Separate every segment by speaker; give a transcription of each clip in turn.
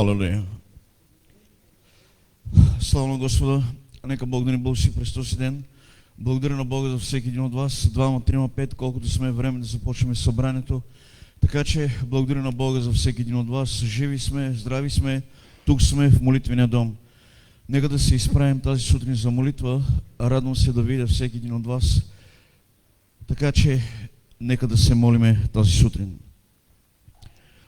Speaker 1: Алелуя. Слава на Господа. Нека Бог да ни благослови през този ден. Благодаря на Бога за всеки един от вас. 2, 3, 5, колкото сме време да започваме събранието. Така че благодаря на Бога за всеки един от вас. Живи сме, здрави сме, тук сме в молитвения дом. Нека да се изправим тази сутрин за молитва. Радвам се да видя всеки един от вас. Така че нека да се молиме тази сутрин.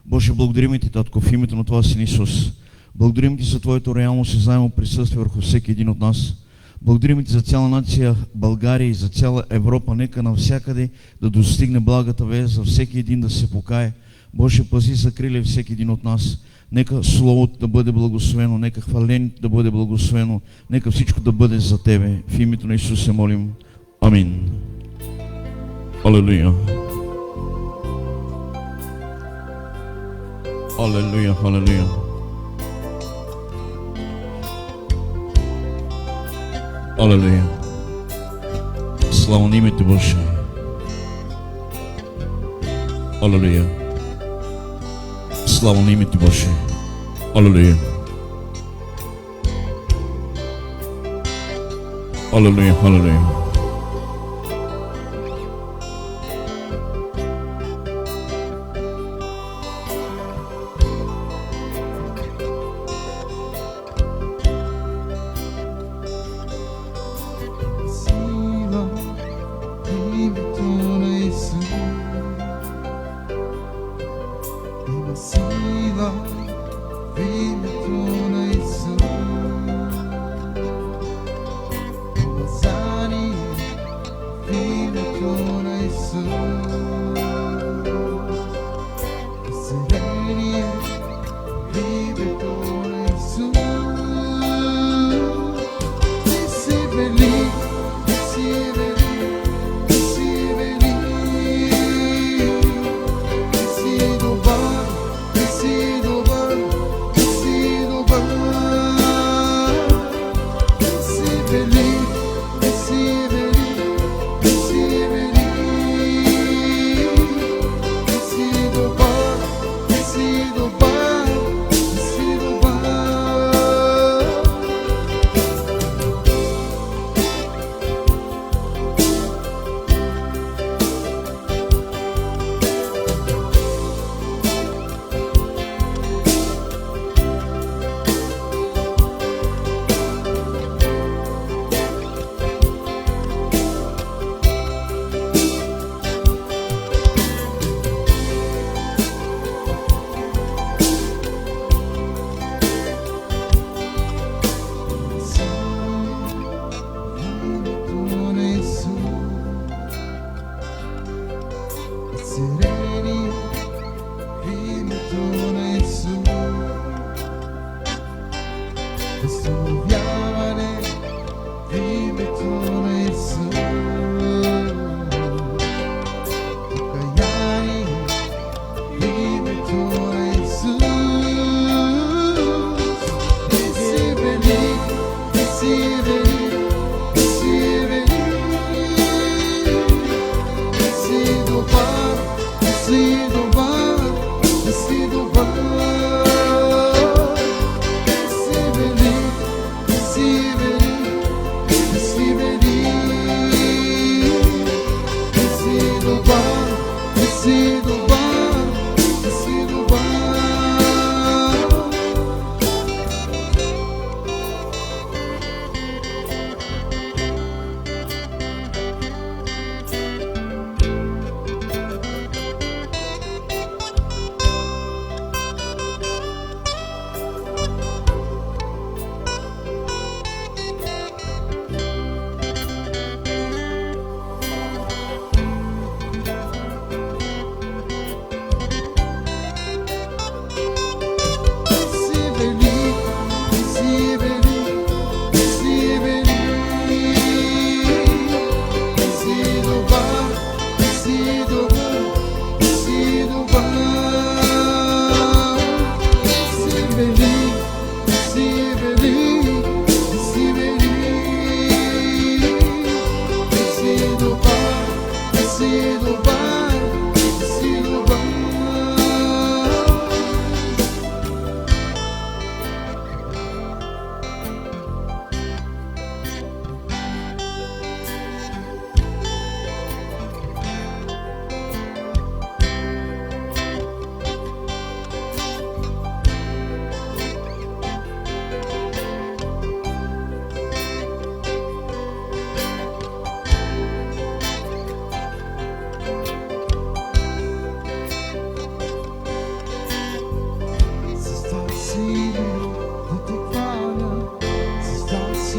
Speaker 1: Боже, благодарим Ти, Татко, в името на Твоя Син Исус. Благодарим Ти за Твоето реално осезаемо присъствие върху всеки един от нас. Благодарим Ти за цяла нация България и за цяла Европа. Нека навсякъде да достигне благата вест, за всеки един да се покае. Боже, пази, закриля всеки един от нас. Нека Словото да бъде благословено, нека хвалението да бъде благословено, нека всичко да бъде за Тебе. В името на Исус се молим. Амин. Алелуя. Алелуя, алелуя. Алелуя. Слава на името Божие. Алелуя. Слава на името Божие. Алелуя. Алелуя, алелуя.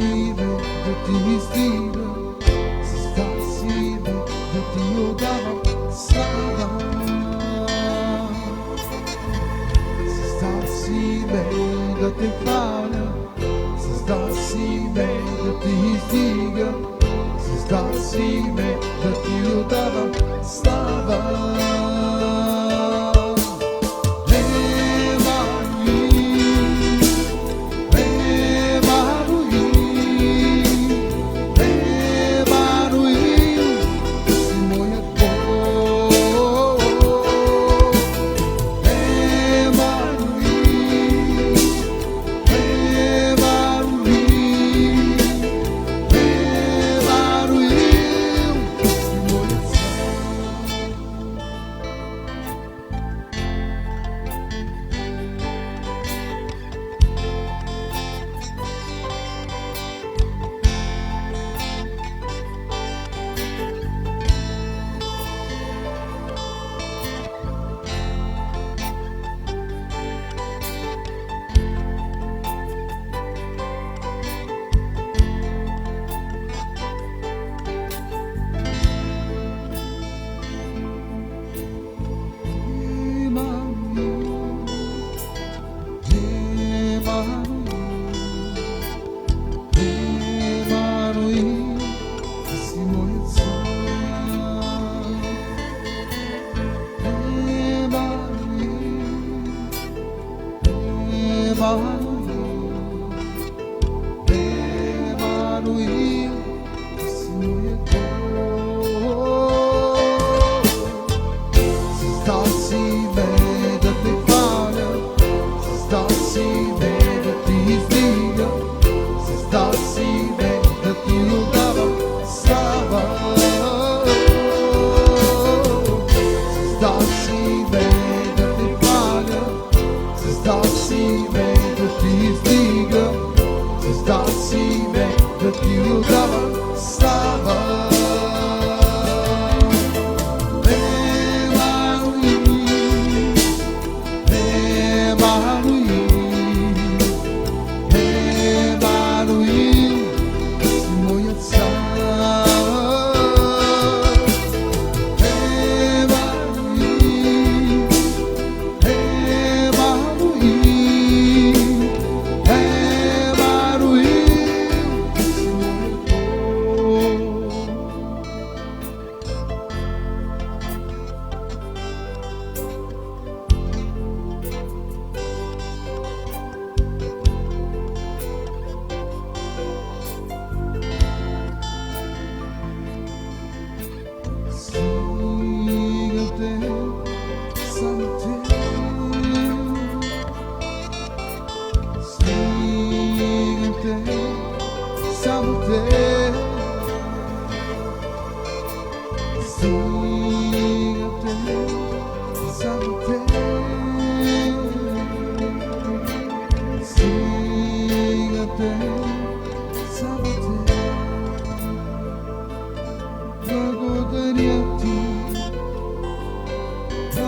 Speaker 2: си ме да ти издигам, създал си ме да ти отдавам слава. Създал си ме да те хваля, създал си ме да ти издигам, създал си ме да ти отдавам слава.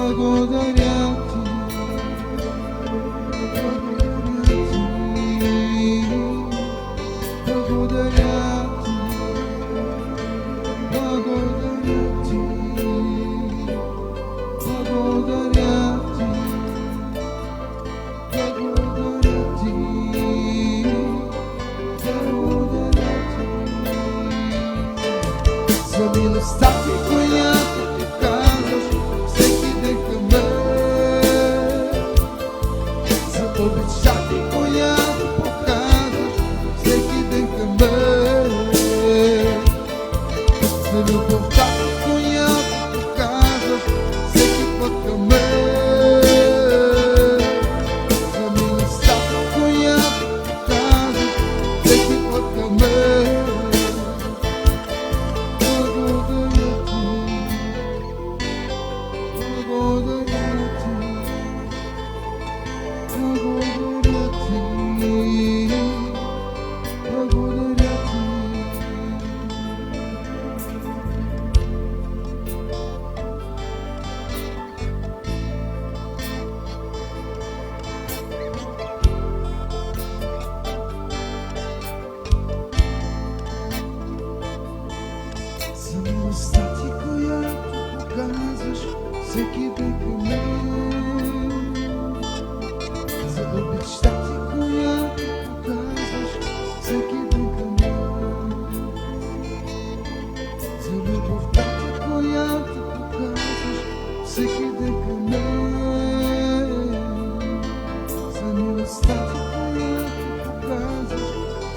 Speaker 2: Благодаря.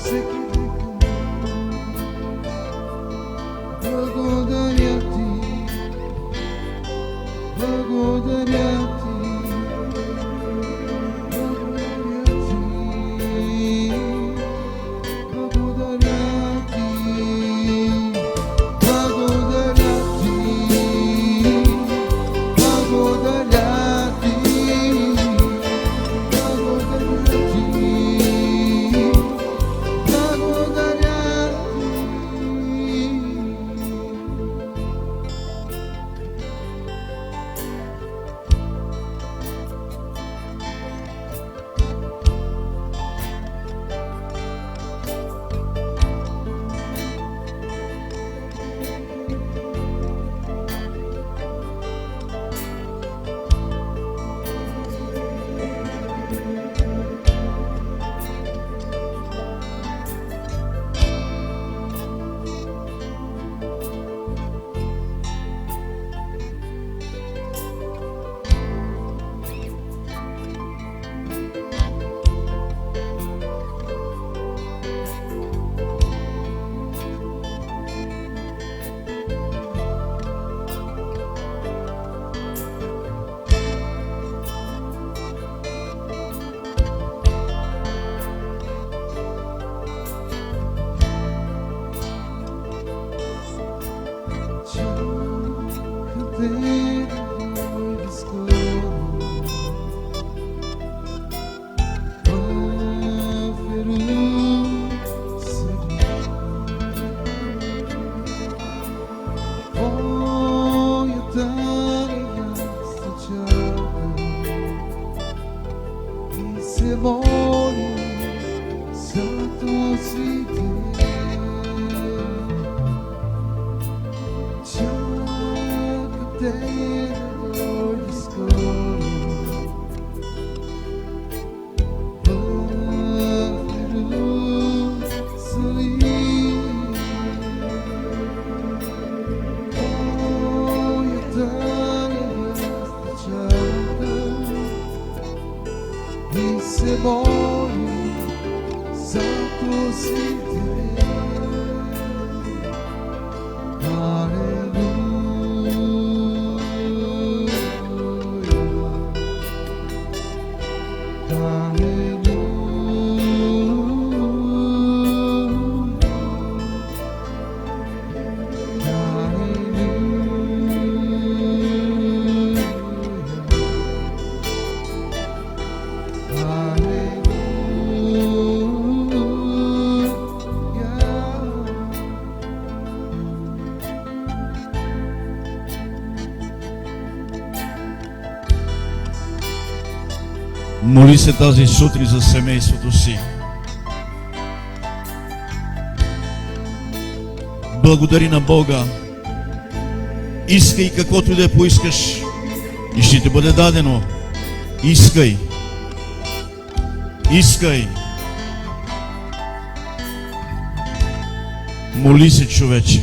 Speaker 2: всеки вика благодаря ти, благодаря ти, благодаря ти, благодаря ти, благодаря ти, благодаря ти, благодаря се моли за този ден. Чакате да дойде скоро. В Иерусалим. Моята невеста чака и се моли за този ден.
Speaker 1: Моли се тази сутрин за семейството си. Благодари на Бога. Искай каквото и да поискаш и ще ти бъде дадено. Искай. Искай. Моли се, човече.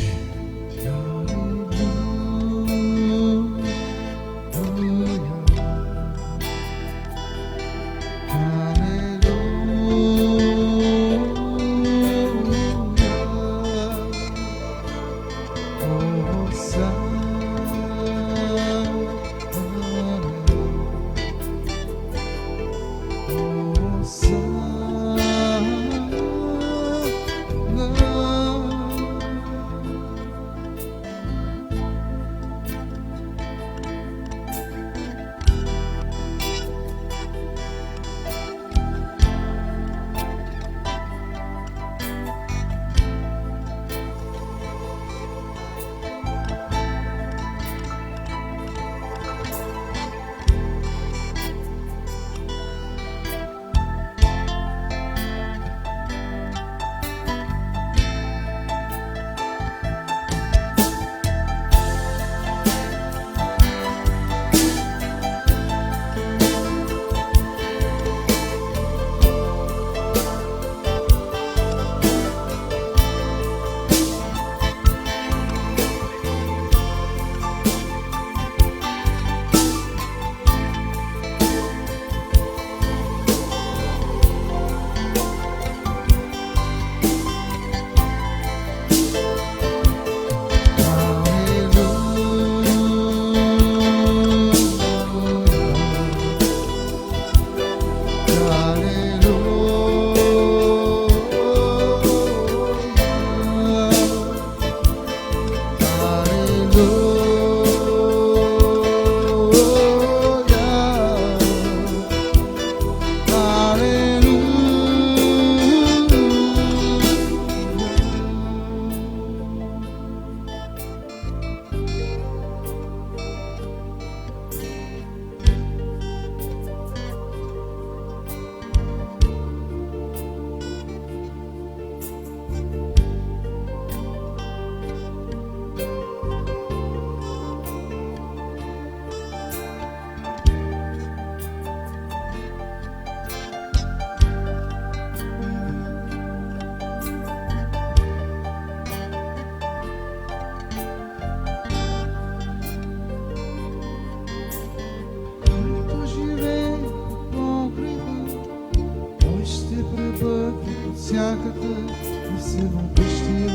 Speaker 2: и всемогъщия,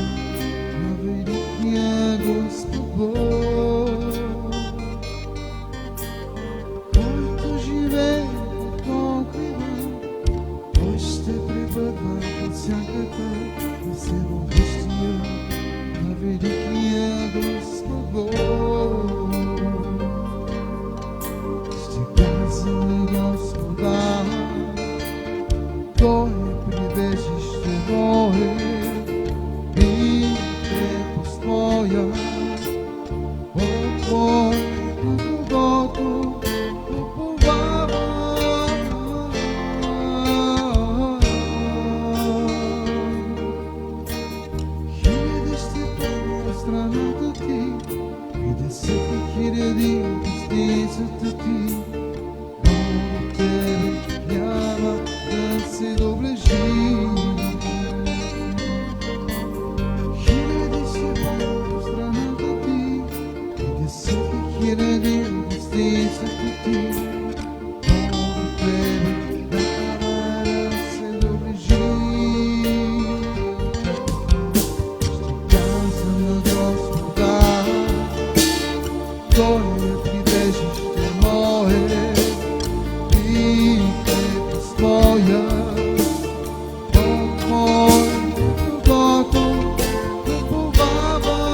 Speaker 2: на великия Господ Бог, който живее под покрива, той ще пребъдва под сянката на всемогъщия, на великия Господ Бог. Ще каза на Господа, той е прибежище мое и крепост моя, от който Богото уповавам. Хиляди ще паднат в страната ти и десетки хиляди в десницата ти, но до тебе няма да се доближи. Хиляди ще паднат в страната ти и десетки хиляди в десницата ти, но до тебе няма да се доближи. Ще каза на Господа, той е прибежище мое и крепост моя, от който Богото уповавам.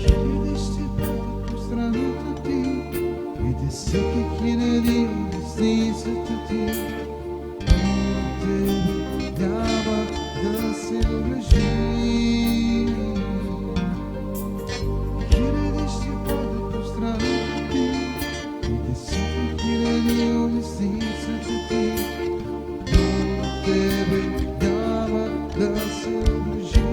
Speaker 2: Хиляди ще паднат по страната ти и десетки хиляди в десницата ти, но тебе няма да се доближи. Хиляди ще паднат по страната ти и десетки хиляди в десницата ти, но тебе няма да се доближи.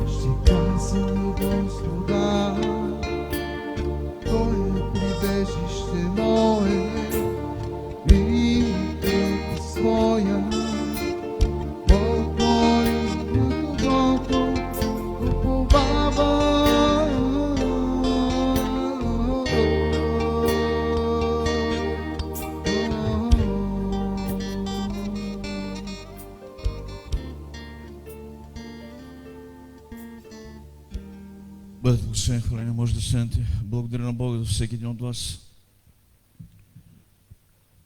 Speaker 2: Ще каза на Господа, той е прибежище мое и крепост моя, от който Богото уповавам.
Speaker 1: Бъдете благословени, хвалени, може да седнете. Благодаря на Бога за всеки един от вас.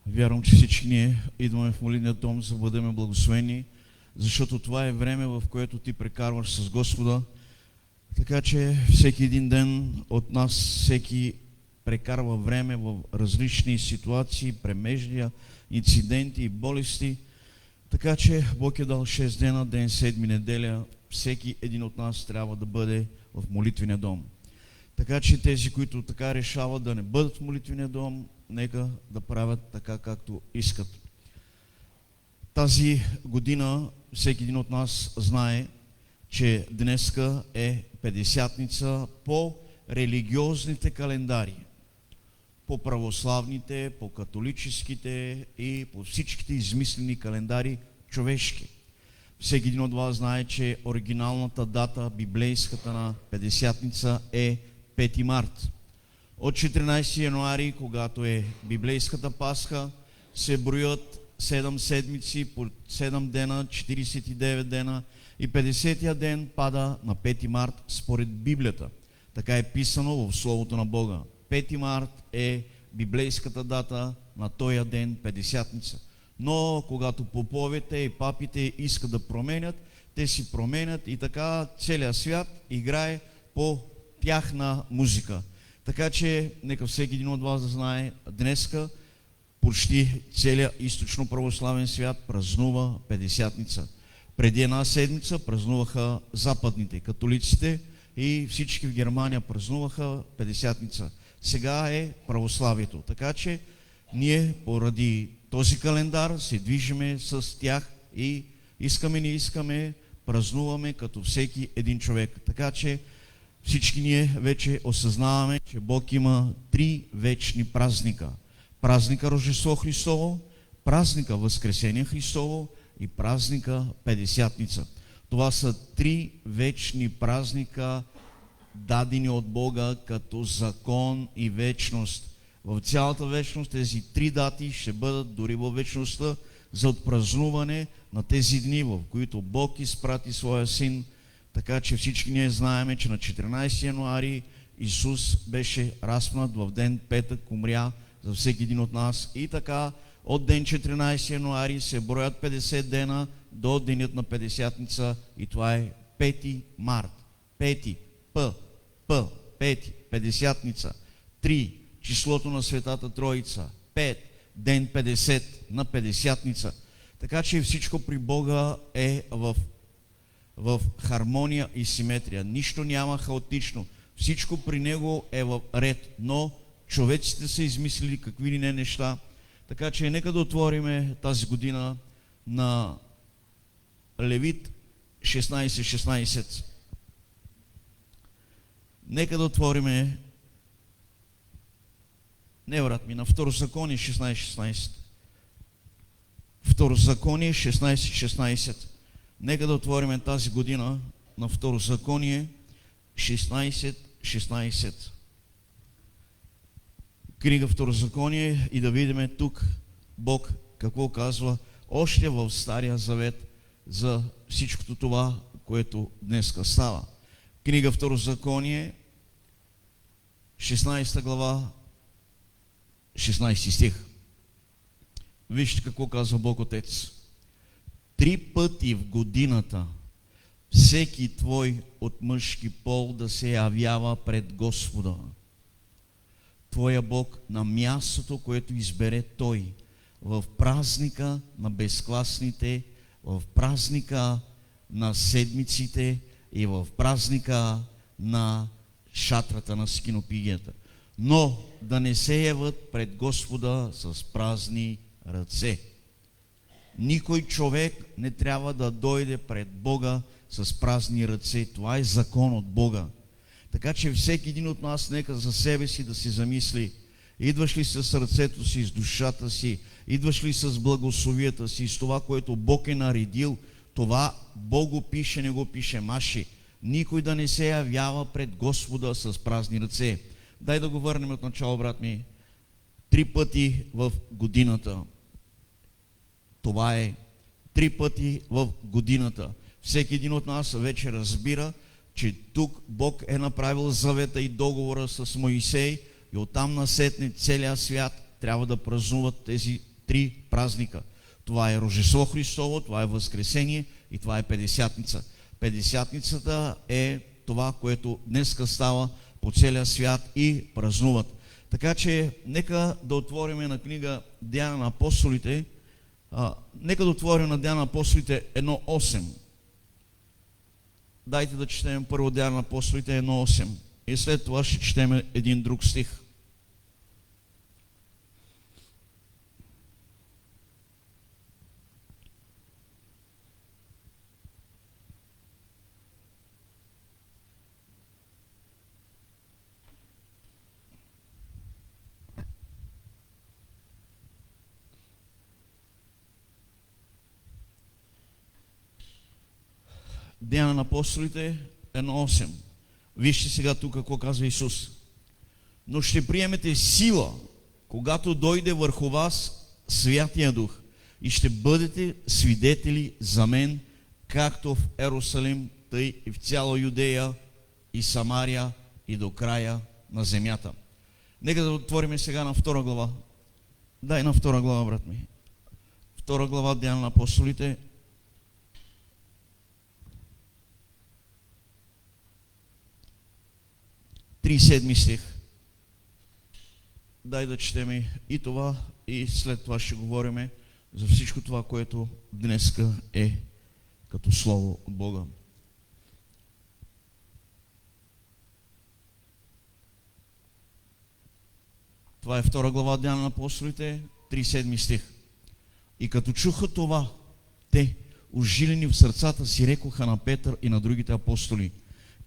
Speaker 1: Вярвам, че всички ние идваме в молитвения дом, за да бъдем благословени, защото това е време, в което ти прекарваш с Господа. Така че всеки един ден от нас, всеки прекарва време в различни ситуации, премеждия, инциденти и болести. Така че Бог е дал 6 дена, ден 7 неделя. Всеки един от нас трябва да бъде в молитвения дом. Така че тези, които така решават да не бъдат в молитвения дом, нека да правят така, както искат. Тази година всеки един от нас знае, че днеска е Петдесятница по религиозните календари. По православните, по католическите и по всичките измислени календари човешки. Всеки един от вас знае, че оригиналната дата, библейската на Петдесятница е 5 март. От 14 януари, когато е библейската Пасха, се броят 7 седмици по 7 дена, 49 дена и 50-я ден пада на 5 март според Библията. Така е писано в Словото на Бога. 5 март е библейската дата на този ден, Петдесятница. Но когато поповете и папите искат да променят, те си променят и така целият свят играе по тяхна музика. Така че нека всеки един от вас да знае, днеска почти целият източно православен свят празнува Петдесятница. Преди една седмица празнуваха западните, католиците, и всички в Германия празнуваха Петдесятница. Сега е православието. Така че ние поради този календар се движиме с тях и искаме, не искаме, празнуваме като всеки един човек. Така че всички ние вече осъзнаваме, че Бог има 3 вечни празника. Празника Рождество Христово, празника Възкресение Христово и празника Петдесятница. Това са 3 вечни празника, дадени от Бога като закон и вечност. В цялата вечност тези 3 дати ще бъдат дори във вечността за отпразнуване на тези дни, в които Бог изпрати Своя Син. Така че всички ние знаеме, че на 14 януари Исус беше разпнат, в ден петък умря за всеки един от нас. И така от ден 14 януари се броят 50 дена до денят на Петдесятница и това е 5 март. 5, Пети, Петдесятница. 3, числото на Светата Троица. 5, ден 50 на Петдесятница. Така че всичко при Бога е в хармония и симетрия. Нищо няма хаотично. Всичко при Него е в ред. Но човеците са измислили какви ли не неща. Така че нека да отвориме тази година на Левит 16.16. Нека да отвориме, не брат ми, на Второзаконие 16.16. Второзаконие 16.16. Нека да отвориме тази година на Второзаконие 16.16. Книга Второзаконие и да видим тук Бог какво казва още в Стария Завет за всичкото това, което днеска става. Книга Второзаконие, 16 глава, 16 стих. Вижте какво казва Бог Отец. 3 пъти в годината всеки твой от мъжки пол да се явява пред Господа, твоя Бог, на мястото, което избере Той, в празника на безкласните, в празника на седмиците и в празника на шатрата на скинопигията. Но да не се яват пред Господа с празни ръце. Никой човек не трябва да дойде пред Бога с празни ръце. Това е закон от Бога. Така че всеки един от нас нека за себе си да си замисли, идваш ли с сърцето си, с душата си, идваш ли с благословията си, с това, което Бог е наредил, това Бог го пише, не го пише Маши. Никой да не се явява пред Господа с празни ръце. Дай да го върнем от начало, брат ми. 3 пъти в годината. Това е 3 пъти в годината. Всеки един от нас вече разбира, че тук Бог е направил завета и договора с Моисей и оттам насетне целия свят трябва да празнуват тези 3 празника. Това е Рождество Христово, това е Възкресение и това е Петдесятница. Петдесятницата е това, което днеска става по целия свят и празнуват. Така че нека да отворим на книга Деяния на апостолите. Нека да отворим на Деяния на апостолите 1.8. Дайте да четем първо Деяния на апостолите 1.8 и след това ще четем един друг стих. Деяния на апостолите 1.8. Вижте сега тук какво казва Исус. Но ще приемете сила, когато дойде върху вас Святия Дух и ще бъдете свидетели за мен, както в Ерусалим, тъй и в цяла Юдея и Самария и до края на земята. Нека да отворим сега на 2 глава. Дай на 2 глава, брат ми. 2 глава Деяния на апостолите. 37 стих. Дай да четем и това, и след това ще говорим за всичко това, което днеска е като Слово от Бога. Това е 2 глава Деяния на апостолите, 37 стих. И като чуха това, те, ужилени в сърцата си, рекоха на Петър и на другите апостоли: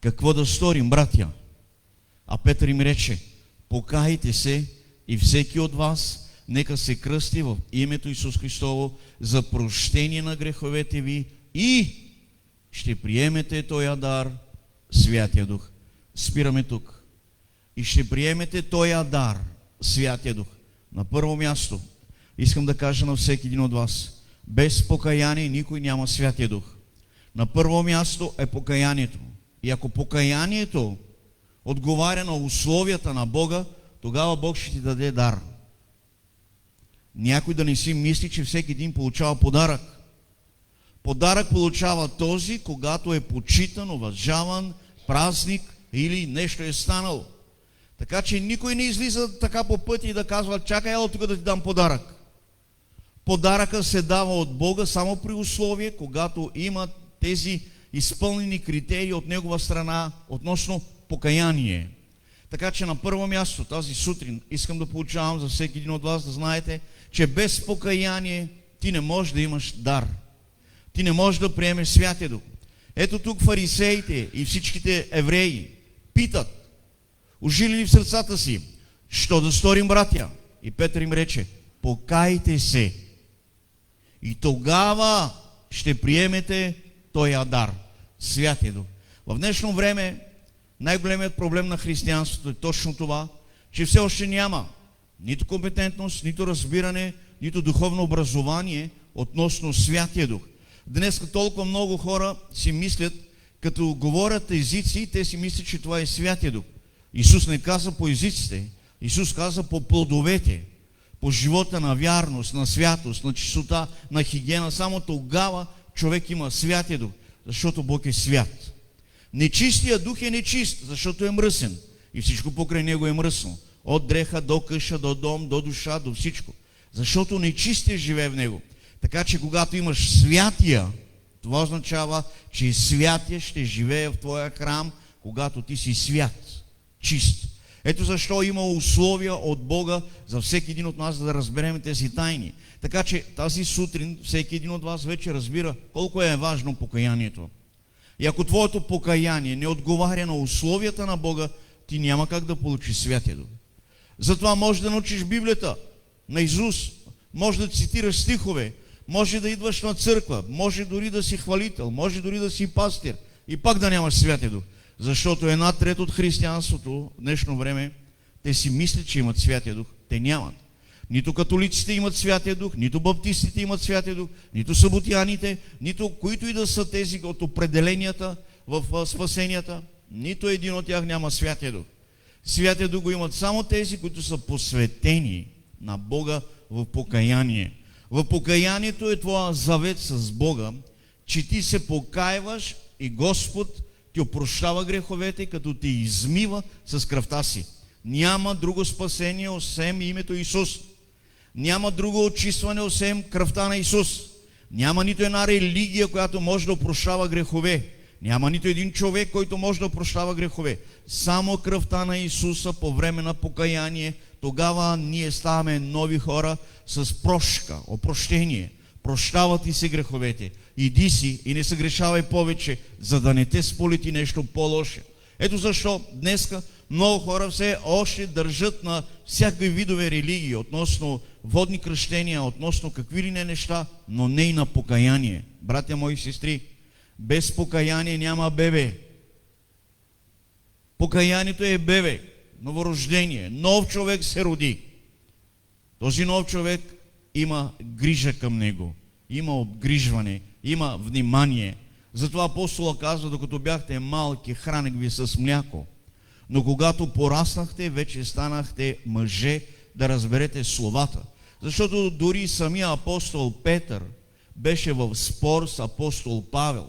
Speaker 1: какво да сторим, братя? А Петър им рече: покайте се и всеки от вас нека се кръсти в името Исус Христово за прощение на греховете ви и ще приемете този дар, Святия Дух. Спираме тук. И ще приемете този дар, Святия Дух. На първо място искам да кажа на всеки един от вас: без покаяние никой няма Святия Дух. На първо място е покаянието. И ако покаянието отговаря на условията на Бога, тогава Бог ще ти даде дар. Някой да не си мисли, че всеки един получава подарък. Подарък получава този, когато е почитан, уважаван, празник или нещо е станало. Така че никой не излиза така по пътя и да казва: чакай, ела тук да ти дам подарък. Подаръка се дава от Бога само при условие, когато има тези изпълнени критерии от Негова страна относно покаяние. Така че на първо място тази сутрин искам да получавам за всеки един от вас да знаете, че без покаяние ти не можеш да имаш дар. Ти не можеш да приемеш Святия Дух. Ето тук фарисеите и всичките евреи питат, ужилени в сърцата си: що да сторим, братя? И Петър им рече: покайте се и тогава ще приемете този дар, Святия Дух. В днешно време най-големият проблем на християнството е точно това, че все още няма нито компетентност, нито разбиране, нито духовно образование относно Святия Дух. Днес толкова много хора си мислят, като говорят езици, те си мислят, че това е Святия Дух. Исус не каза по езиците, Исус каза по плодовете, по живота на вярност, на святост, на чистота, на хигиена. Само тогава човек има Святия Дух, защото Бог е свят. Нечистия дух е нечист, защото е мръсен. И всичко покрай него е мръсно. От дреха до къща, до дом, до душа, до всичко. Защото нечистия живее в него. Така че когато имаш святия, това означава, че святия ще живее в твоя храм, когато ти си свят, чист. Ето защо има условия от Бога за всеки един от нас да разберем тези тайни. Така че тази сутрин всеки един от вас вече разбира колко е важно покаянието. И ако твоето покаяние не отговаря на условията на Бога, ти няма как да получиш Святия Дух. Затова можеш да научиш Библията наизуст, може да цитираш стихове, може да идваш на църква, може дори да си хвалител, може дори да си пастир и пак да нямаш Святия Дух. Защото 1/3 от християнството в днешно време, те си мислят, че имат Святия Дух. Те нямат. Нито католиците имат Святия Дух, нито баптистите имат Святия Дух, нито съботяните, нито които и да са тези от определенията в спасенията, нито един от тях няма Святия Дух. Святия Дух го имат само тези, които са посветени на Бога в покаяние. В покаянието е твоя завет с Бога, че ти се покайваш и Господ ти опрощава греховете, като ти измива с кръвта си. Няма друго спасение, освен името Исус. Няма друго очистване, освен кръвта на Исус. Няма нито една религия, която може да опрощава грехове. Няма нито един човек, който може да опрощава грехове. Само кръвта на Исуса по време на покаяние, тогава ние ставаме нови хора с прошка, опрощение. Прощават ти се греховете. Иди си и не съгрешавай повече, за да не те сполети нещо по-лошо. Ето защо днеска много хора все още държат на всякакви видове религии, относно водни кръщения, относно какви ли не неща, но не и на покаяние. Братя мои сестри, без покаяние няма бебе. Покаянието е бебе, новорождение. Нов човек се роди. Този нов човек има грижа към него, има обгрижване, има внимание. Затова апостола казва: докато бяхте малки, храних ви с мляко. Но когато пораснахте, вече станахте мъже да разберете словата. Защото дори самия апостол Петър беше в спор с апостол Павел.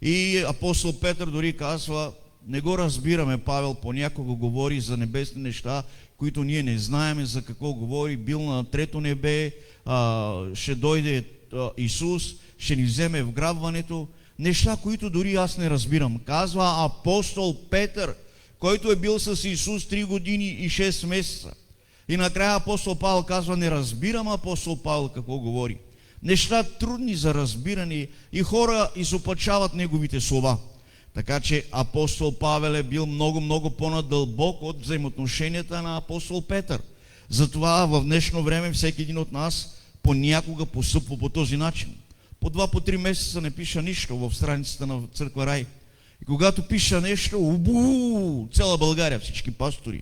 Speaker 1: И апостол Петър дори казва: не го разбираме, Павел понякога говори за небесни неща, които ние не знаеме за какво говори. Бил на трето небе, ще дойде Исус, ще ни вземе вграбването. Неща, които дори аз не разбирам. Казва апостол Петър, който е бил с Исус 3 години и 6 месеца. И накрая апостол Павел казва, не разбирам апостол Павел какво говори. Неща трудни за разбиране и хора изопачават неговите слова. Така че апостол Павел е бил много по-надълбок от взаимоотношенията на апостол Петър. Затова в днешно време всеки един от нас понякога постъпва по този начин. По 2-3 месеца не пиша нищо в страницата на Църква Рай. И когато пиша нещо, цяла България, всички пастори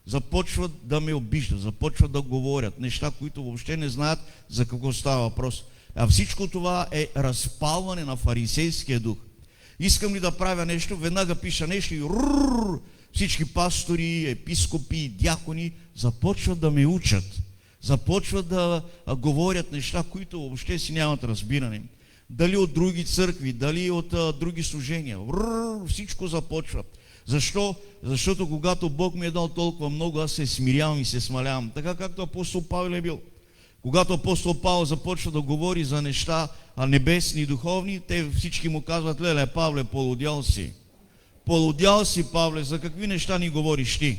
Speaker 1: започват да ме обиждат, започват да говорят неща, които въобще не знаят за какво става въпрос. А всичко това е разпалване на фарисейския дух. Искам ли да правя нещо, веднага пиша нещо и всички пастори, епископи, дякони започват да ме учат. Започват да говорят неща, които въобще си нямат разбиране. Дали от други църкви, дали от други служения. Всичко започва. Защо? Защото когато Бог ми е дал толкова много, аз се смирявам и се смалявам. Така както апостол Павел е бил. Когато апостол Павел започва да говори за неща небесни и духовни, те всички му казват, леле, Павле, полудял си. Полудял си, Павле, за какви неща ни говориш ти?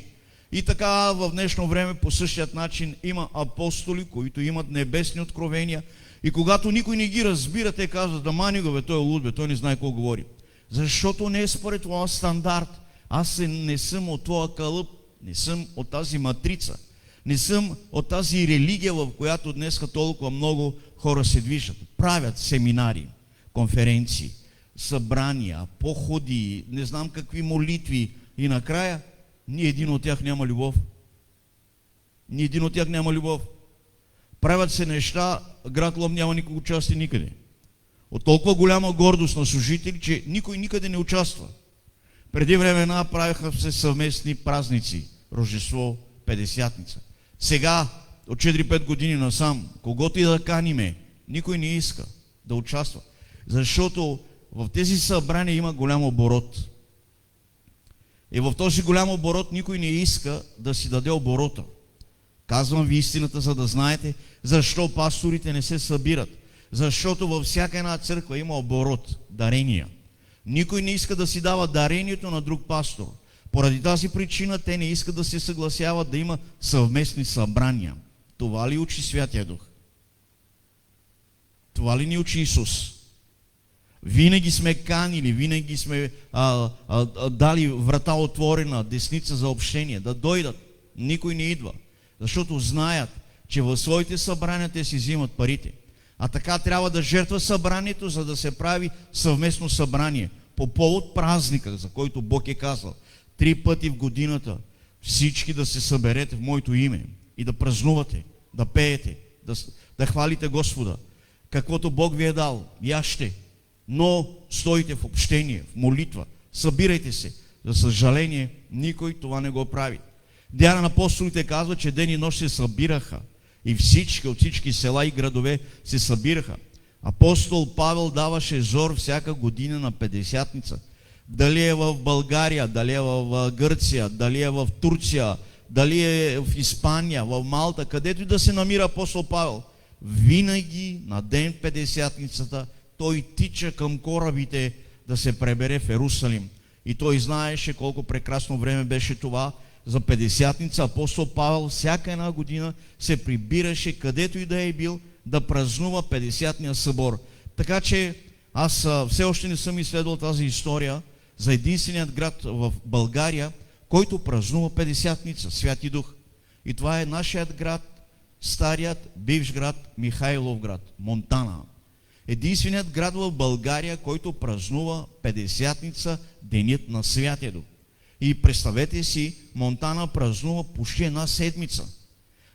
Speaker 1: И така в днешно време по същият начин има апостоли, които имат небесни откровения и когато никой не ги разбира, те казват, да мани го, бе, той е луд, бе, той не знае какво говори. Защото не е според това стандарт. Аз не съм от твоя кълъп, не съм от тази матрица, не съм от тази религия, в която днеска толкова много хора се движат. Правят семинари, конференции, събрания, походи, не знам какви молитви и накрая ни един от тях няма любов. Ни един от тях няма любов. Правят се неща, град Лом няма никакво участие никъде. От толкова голяма гордост на служители, че никой никъде не участва. Преди времена правиха се съвместни празници, Рождество, Петдесятница. Сега, от 4-5 години насам, когото и да каниме, никой не иска да участва. Защото в тези събрания има голям оборот. И в този голям оборот никой не иска да си даде оборота. Казвам ви истината, за да знаете защо пасторите не се събират. Защото във всяка една църква има оборот, дарения. Никой не иска да си дава дарението на друг пастор. Поради тази причина те не искат да се съгласяват да има съвместни събрания. Това ли учи Святия Дух? Това ли ни учи Исус? Винаги сме канили, винаги сме дали врата отворена, десница за общение, да дойдат. Никой не идва, защото знаят, че в своите събрания те си взимат парите. А така трябва да жертва събранието, за да се прави съвместно събрание по повод празника, за който Бог е казал. 3 пъти в годината всички да се съберете в моето име и да празнувате, да пеете, да хвалите Господа. Каквото Бог ви е дал, яще, но стойте в общение, в молитва, събирайте се. За съжаление, никой това не го прави. Деяния на апостолите казва, че ден и нощ се събираха и всички от всички села и градове се събираха. Апостол Павел даваше зор всяка година на Петдесятница. Дали е в България, дали е в Гърция, дали е в Турция, дали е в Испания, в Малта, където и да се намира апостол Павел. Винаги на ден Петдесятницата той тича към корабите да се пребере в Ерусалим. И той знаеше колко прекрасно време беше това. За Петдесятница апостол Павел всяка една година се прибираше където и да е бил да празнува Петдесятния събор. Така че аз все още не съм изследвал тази история за единственият град в България, който празнува Петдесятница, Святи Дух. И това е нашият град, старият бивш град Михайловград, Монтана. Единственият град в България, който празнува Петдесятница, денят на Святия Дух. И представете си, Монтана празнува почти 1 седмица.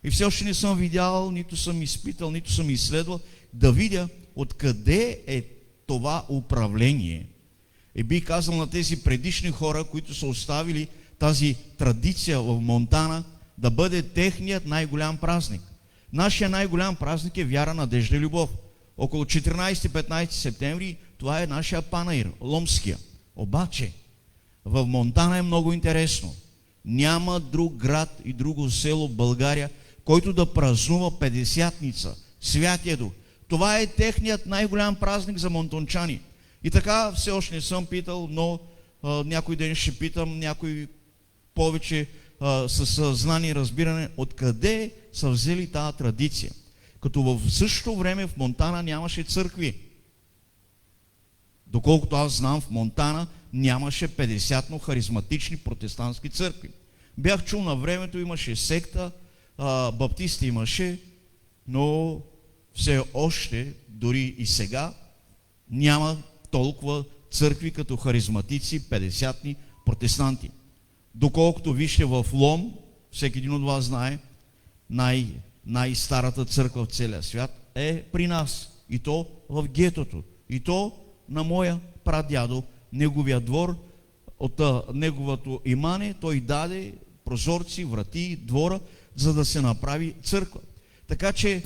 Speaker 1: И все още не съм видял, нито съм изпитал, нито съм изследвал, да видя откъде е това управление. И бих казал на тези предишни хора, които са оставили тази традиция в Монтана, да бъде техният най-голям празник. Нашия най-голям празник е вяра, надежда и любов. Около 14-15 септември това е нашия панаир, Ломския. Обаче, в Монтана е много интересно. Няма друг град и друго село в България, който да празнува Петдесятница, Святия Дух. Това е техният най-голям празник за монтончани. И така все още не съм питал, но някой ден ще питам някой повече с знание и разбиране откъде са взели тази традиция. Като в същото време в Монтана нямаше църкви. Доколкото аз знам, в Монтана нямаше 50-но харизматични протестантски църкви. Бях чул на времето, имаше секта, баптисти имаше, но все още, дори и сега, няма толкова църкви като харизматици, 50-ни протестанти. Доколкото вижте в Лом, всеки един от вас знае, най-старата църква в целия свят е при нас. И то в гетото. И то на моя прадядо, неговия двор, от неговото имане, той даде прозорци, врати, двора, за да се направи църква. Така че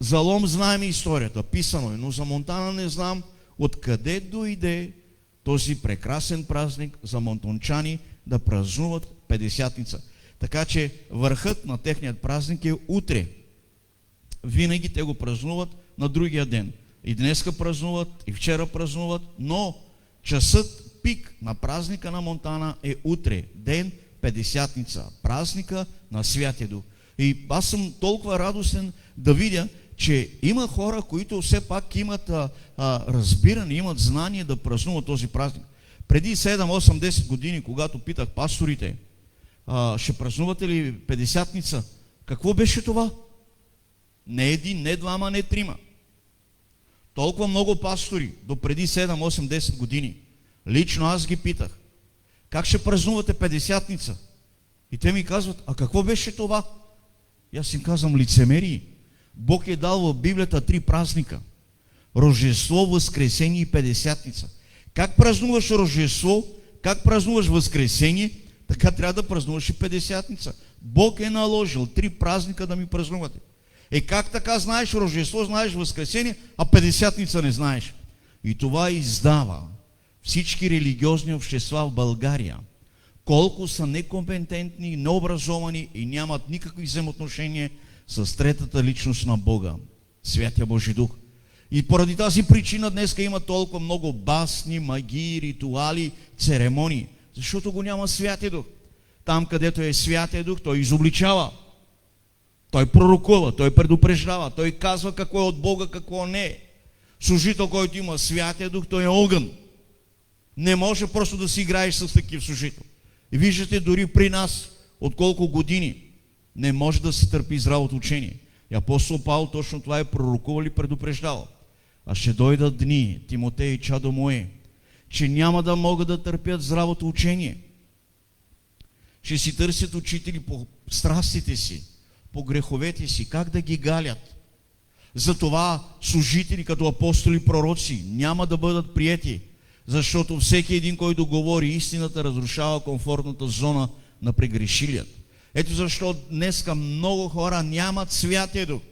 Speaker 1: за Лом знаем историята, писано е, но за Монтана не знам откъде дойде този прекрасен празник за монтончани да празнуват Петдесятница. Така че върхът на техният празник е утре. Винаги те го празнуват на другия ден. И днеска празнуват, и вчера празнуват, но часът пик на празника на Монтана е утре, ден Петдесятница, празника на Святия Дух. И аз съм толкова радостен да видя, че има хора, които все пак имат разбиране, имат знание да празнуват този празник. Преди 7, 8, 10 години, когато питах пасторите, ще празнувате ли Петдесятница? Какво беше това? Не един, не двама, не трима. Толкова много пастори, до преди 7, 8, 10 години, лично аз ги питах, как ще празнувате Петдесятница? И те ми казват, а какво беше това? И аз им казвам, лицемерие. Бог е дал в Библията 3 празника. Рождество, Възкресение и Петдесятница. Как празнуваш Рождество, как празнуваш Възкресение, така трябва да празнуваш и Петдесятница. Бог е наложил 3 празника да ми празнувате. Как така знаеш Рождество, знаеш Възкресение, а Петдесятница не знаеш? И това издава всички религиозни общества в България. Колко са некомпетентни, необразовани и нямат никакви взаимоотношения с третата личност на Бога, Святия Божи Дух. И поради тази причина днес има толкова много басни, магии, ритуали, церемонии, защото го няма Святия Дух. Там, където е Святия Дух, той изобличава, той пророкува, той предупреждава, той казва какво е от Бога, какво не е. Служител, който има Святия Дух, той е огън. Не може просто да си играеш с такив служител. И виждате, дори при нас, от колко години, не може да се търпи здравото учение. И апостол Павел точно това е пророкувал и предупреждал. А ще дойдат дни, Тимотей, чадо мое, че няма да могат да търпят здравото учение. Ще си търсят учители по страстите си, по греховете си, как да ги галят. Затова служители като апостоли и пророци няма да бъдат приети, защото всеки един, който говори истината, разрушава комфортната зона на прегрешилият. Ето защо днеска много хора нямат Святия Дух.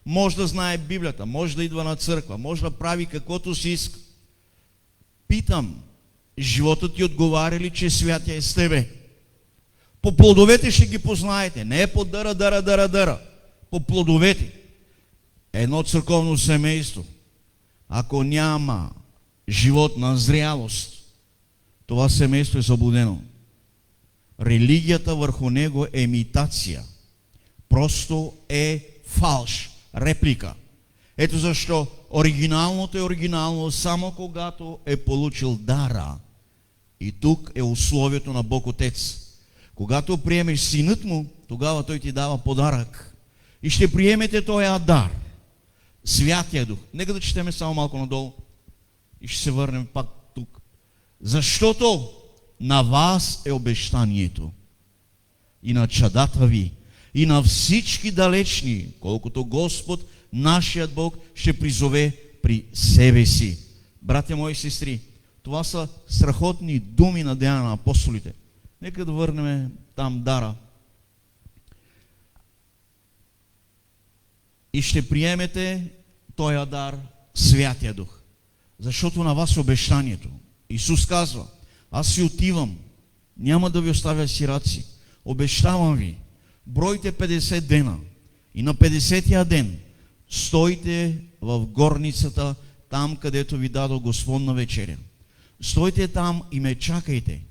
Speaker 1: Може да знае Библията, може да идва на църква, може да прави каквото си иска. Питам, животът ти отговаря ли, че Святия е с тебе? По плодовете ще ги познаете, не е по дъра. По плодовете. Едно църковно семейство, ако няма живот на зрялост, това семейство е заблудено. Религията върху него е имитация. Просто е фалш, реплика. Ето защо оригиналното е оригинално само когато е получил дара. И тук е условието на Бог Отец. Когато приемеш синът му, тогава той ти дава подарък. И ще приемете този дар. Святия Дух. Нека да четеме само малко надолу. И ще се върнем пак тук. Защото на вас е обещанието. И на чадата ви. И на всички далечни, колкото Господ, нашият Бог, ще призове при себе си. Братя мои сестри, това са страхотни думи на Деяния на апостолите. Нека да върнем там дара. И ще приемете този дар, Святия Дух. Защото на вас е обещанието. Исус казва, аз си отивам, няма да ви оставя сираци. Обещавам ви, бройте 50 дена и на 50-тия ден стойте в горницата, там където ви дадо Господна вечеря. Стойте там и ме чакайте.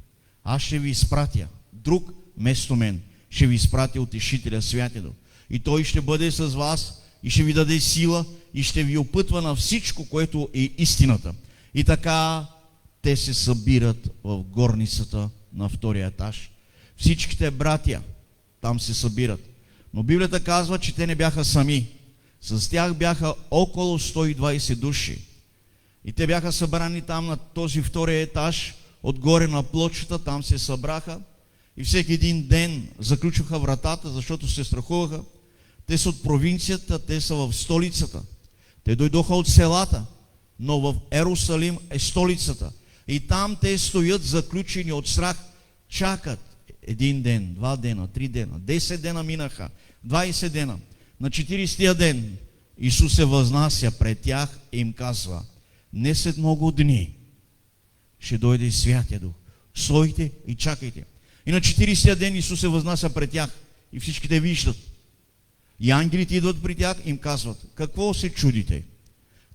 Speaker 1: Аз ще ви изпратя друг вместо мен. ще ви изпрати Утешителя, Святия Дух. И Той ще бъде с вас и ще ви даде сила и ще ви опътва на всичко, което е истината. И така те се събират в горницата на втория етаж. Всичките братя там се събират. Но Библията казва, че те не бяха сами. С тях бяха около 120 души. И те бяха събрани там на този втория етаж, отгоре на плочата, там се събраха. И всеки един ден заключваха вратата, защото се страхуваха. Те са от провинцията, те са в столицата. Те дойдоха от селата, но в Ерусалим е столицата. И там те стоят заключени от страх, чакат един ден, 2 дена, 3 дена, 10 дена минаха, 20 дена. На 40-тия ден Исус се възнася пред тях и им казва: не след много дни ще дойде Святия Дух. Стойте и чакайте. И на 40-тия ден Исус се възнася пред тях и всички те виждат. И ангелите идват при тях и им казват: какво се чудите?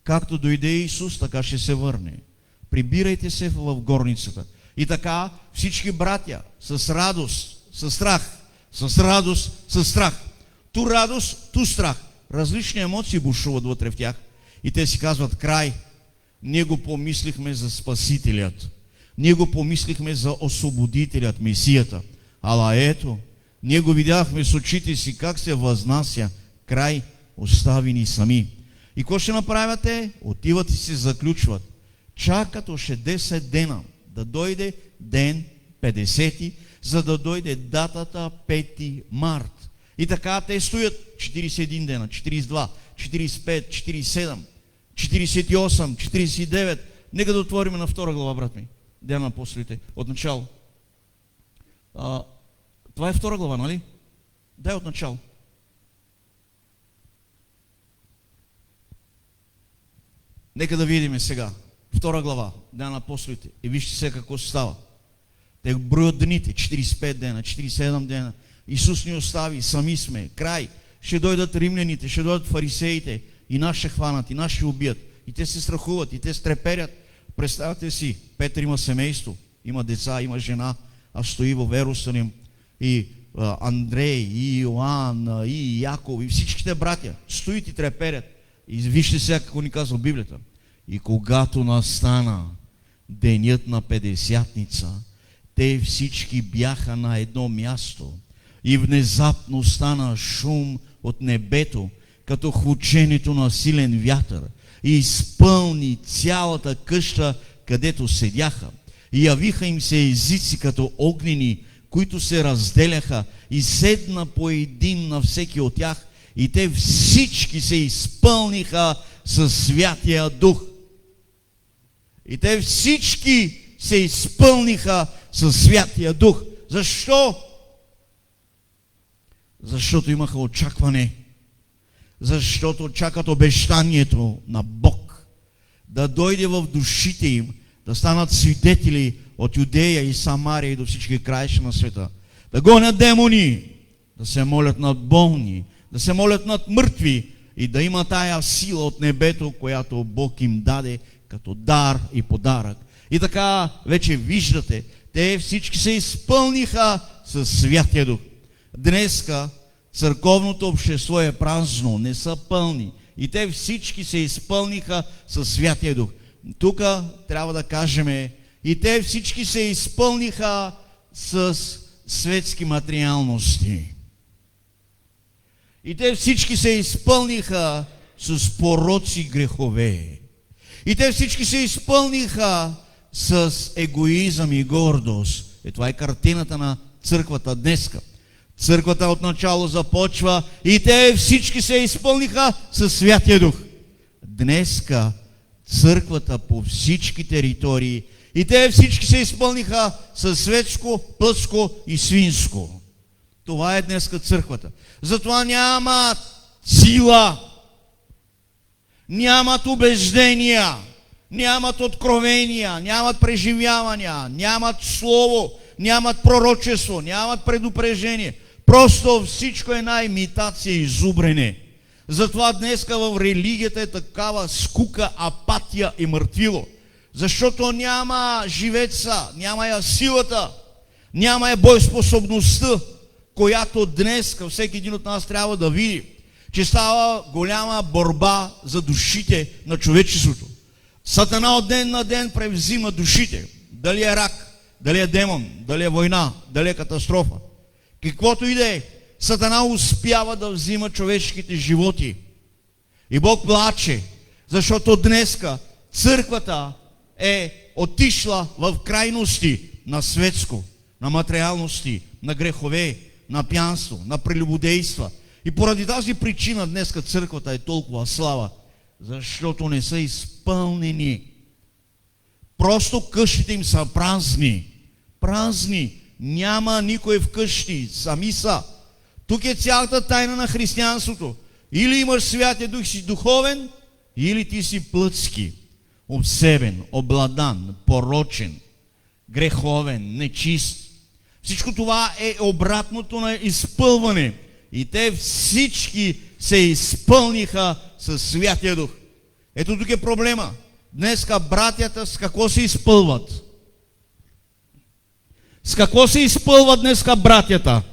Speaker 1: Както дойде Исус, така ще се върне. Прибирайте се в горницата. И така всички братя с радост, с страх, с радост, с страх. Ту радост, ту страх. Различни емоции бушуват вътре в тях. И те си казват: край. Ние го помислихме за Спасителят. Ние го помислихме за Освободителят, Месията. Ала ето, ние го видяхме с очите си как се възнася, край, остави ни сами. И какво ще направят те? Отиват и се заключват. Чакат още 10 дена да дойде ден 50, за да дойде датата 5 март. И така те стоят 41 дена, 42, 45, 47, 48, 49. Нека да отворим на 2 глава, брат ми. Ден на апостолите. От начало. Това е 2 глава, нали? Дай от начало. Нека да видим сега. 2 глава, Ден на апостолите. И вижте сега какво става. Те броят дните, 45 дена, 47 дена. Исус ни остави, сами сме, край. Ще дойдат римляните, ще дойдат фарисеите и нас ще хванат, и нас ще убият. И те се страхуват, и те стреперят. Представете си, Петър има семейство, има деца, има жена, а стои в Ерусалим. И Андрей, и Йоан, и Яков, и всичките братя стоят и треперят. И вижте сега какво ни казва Библията. И когато настана денят на Петдесятница, те всички бяха на едно място. И внезапно стана шум от небето, като хвученето на силен вятър, и изпълни цялата къща, където седяха. И явиха им се езици като огнени, които се разделяха, и седна по един на всеки от тях, и те всички се изпълниха със Святия Дух. И те всички се изпълниха със Святия Дух. Защо? Защото имаха очакване. Защото чакат обещанието на Бог да дойде в душите им, да станат свидетели от Юдея и Самария и до всички краища на света. Да гонят демони, да се молят над болни, да се молят над мъртви и да има тая сила от небето, която Бог им даде като дар и подарък. И така вече виждате, те всички се изпълниха със Святия Дух. Днеска църковното общество е празно, не са пълни. И те всички се изпълниха със Святия Дух. Тук трябва да кажем, и те всички се изпълниха с светски материалности. И те всички се изпълниха с пороци грехове. И те всички се изпълниха с егоизъм и гордост. Това е картината на църквата днеска. Църквата отначало започва и те всички се изпълниха със Святия Дух. Днеска църквата по всички територии и те всички се изпълниха със светско, плътско и свинско. Това е днеска църквата. Затова нямат сила, нямат убеждения, нямат откровения, нямат преживявания, нямат слово, нямат пророчество, нямат предупреждение. Просто всичко е една имитация и зубрене. Затова днеска в религията е такава скука, апатия и мъртвило. Защото няма живеца, няма я силата, няма я боеспособността. която днес всеки един от нас трябва да види, че става голяма борба за душите на човечеството. Сатана от ден на ден превзима душите. Дали е рак, дали е демон, дали е война, дали е катастрофа. Каквото и да е, Сатана успява да взима човешките животи. И Бог плаче, защото днеска църквата е отишла в крайности на светско, на материалности, на грехове, на пянство, на прелюбодейства. И поради тази причина днеска църквата е толкова слаба, защото не са изпълнени. Просто къщите им са празни. Празни. Няма никой в къщи. Сами са. Тук е цялата тайна на християнството. Или имаш Святия Дух, си духовен, или ти си плътски. Обсебен, обладан, порочен, греховен, нечист. Всичко това е обратното на изпълване. И те всички се изпълниха със Святия Дух. Ето тук е проблема. Днеска братята с какво се изпълват? С какво се изпълват днеска братята?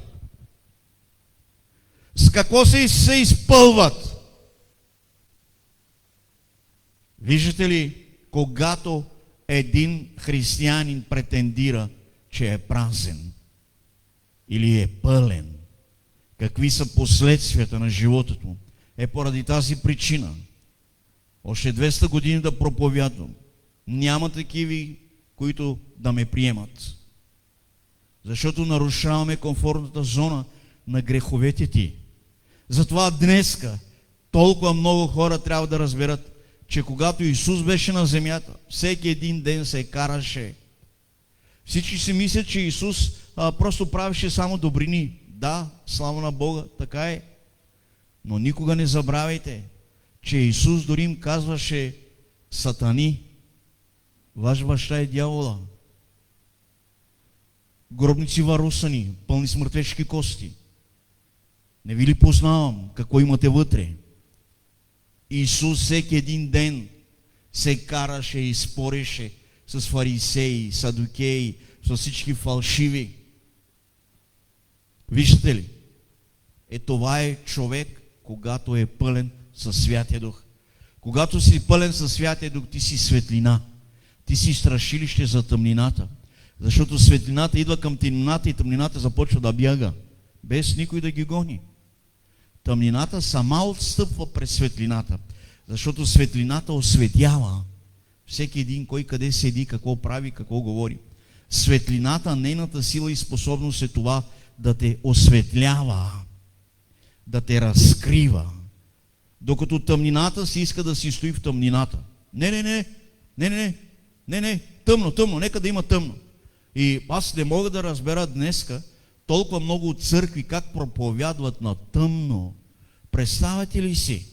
Speaker 1: С какво се изпълват? Виждате ли, когато един християнин претендира, че е празен или е пълен, какви са последствията на живота му? Е поради тази причина. Още 200 години да проповядвам. Няма такиви, които да ме приемат. Защото нарушаваме комфортната зона на греховете ти. Затова днеска толкова много хора трябва да разберат, че когато Исус беше на земята, всеки един ден се караше. Всички си мислят, че Исус просто правеше само добрини. Да, слава на Бога, така е. Но никога не забравяйте, че Исус дори им казваше: сатани, ваш баща е дявола. Гробници варусани, пълни с мъртвешки кости. Не ви ли познавам какво имате вътре? Исус всеки един ден се караше и спореше с фарисеи, садукеи, с всички фалшиви. Виждате ли? Това е човек, когато е пълен със Святия Дух. Когато си пълен със Святия Дух, ти си светлина. Ти си страшилище за тъмнината. Защото светлината идва към тъмнината и тъмнината започва да бяга, без никой да ги гони. Тъмнината сама отстъпва през светлината, защото светлината осветява всеки един, кой къде седи, какво прави, какво говори. Светлината, нейната сила и способност е това да те осветлява, да те разкрива. Докато тъмнината си иска да си стои в тъмнината. Не, тъмно, нека да има тъмно. И аз не мога да разбера днеска толкова много църкви как проповядват на тъмно. Представете ли си?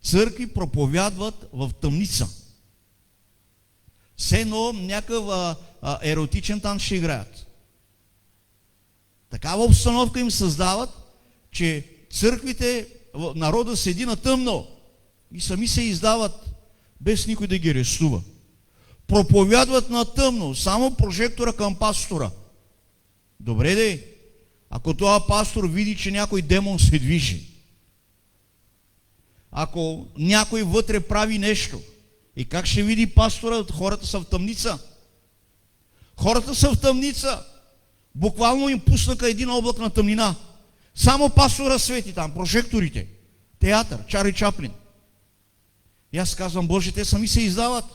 Speaker 1: Църкви проповядват в тъмница. Все едно някакъв еротичен танц ще играят. Такава обстановка им създават, че църквите, народа седи на тъмно и сами се издават, без никой да ги арестува. Проповядват на тъмно, само прожектора към пастора. Добре де, ако този пастор види, че някой демон се движи, ако някой вътре прави нещо, и как ще види пастора? Хората са в тъмница. Хората са в тъмница. Буквално им пуснаха един облак на тъмнина. Само пастора свети там, прожекторите. Театър, Чарли Чаплин. И аз казвам: Боже, те сами се издават.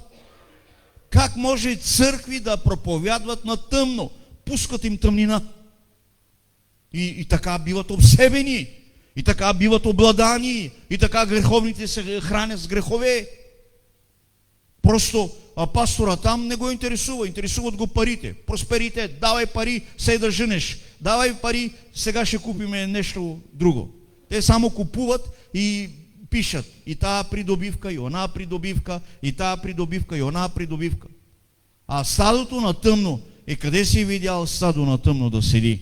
Speaker 1: Как може църкви да проповядват на тъмно? Пускат им тъмнина. И така биват обсебени. И така биват обладани. И така греховните се хранят с грехове. Просто пастора там не го интересува. Интересуват го парите. Просперитет. Давай пари, сей да женеш. Давай пари, сега ще купим нещо друго. Те само купуват и пишат: и тая придобивка, и она придобивка, и тая придобивка, и она придобивка. А стадото на тъмно къде си видял стадо на тъмно да седи?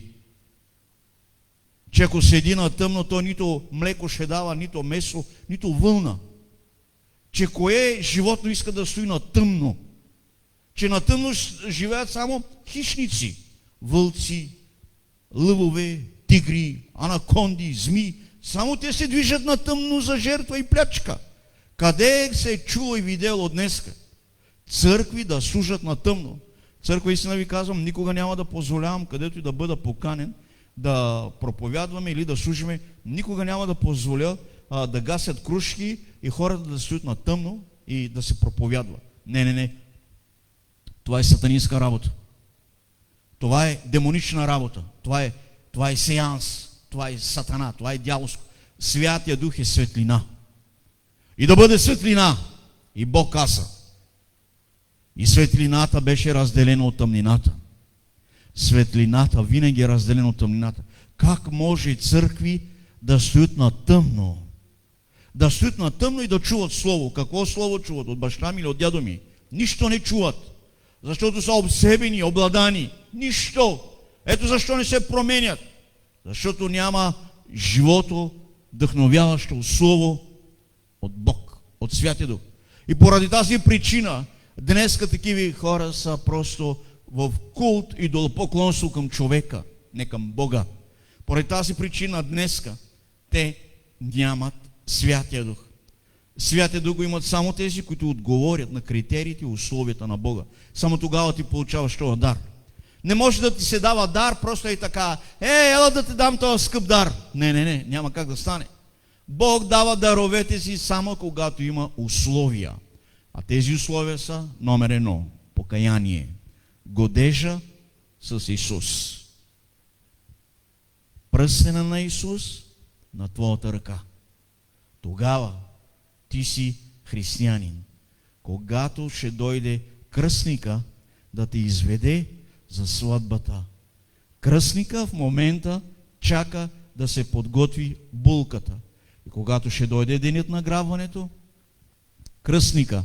Speaker 1: Че ако седи на тъмно, то нито млеко ще дава, нито месо, нито вълна. Че кое животно иска да стои на тъмно? Че на тъмно живеят само хищници, вълци, лъвове, тигри, анаконди, зми. Само те се движат на тъмно за жертва и плячка. Къде се е чуло и видело днеска? Църкви да служат на тъмно. Църква, истина ви казвам, никога няма да позволявам, където и да бъда поканен, да проповядваме или да служиме, никога няма да позволя да гасят крушки и хората да стоят на тъмно и да се проповядва. Не. Това е сатанинска работа. Това е демонична работа. Това е сеанс. Това е сатана. Това е дяволско. Святия Дух е светлина. И да бъде светлина. И Бог каза. И светлината беше разделена от тъмнината. Светлината винаги е разделена от тъмнината. Как може църкви да стоят на тъмно? Да стоят на тъмно и да чуват слово. Какво слово чуват? От баща ми или от дядо ми? Нищо не чуват. Защото са обсебени, обладани. Нищо. Ето защо не се променят. Защото няма живото, вдъхновяващо слово от Бог, от Святия Дух. И поради тази причина днеска такива хора са просто в култ и идолопоклонство към човека, не към Бога. Поради тази причина днеска те нямат Святия Дух. Святия Дух го имат само тези, които отговорят на критериите и условията на Бога. Само тогава ти получаваш този дар. Не може да ти се дава дар, просто и така. Ела да ти дам този скъп дар. Не, няма как да стане. Бог дава даровете си само когато има условия. А тези условия са номер 1. Покаяние. Годежа с Исус. Пръстена на Исус на твоята ръка. Тогава ти си християнин. Когато ще дойде кръстника да те изведе за сватбата. Кръстника в момента чака да се подготви булката. И когато ще дойде денят на грабването, кръстника,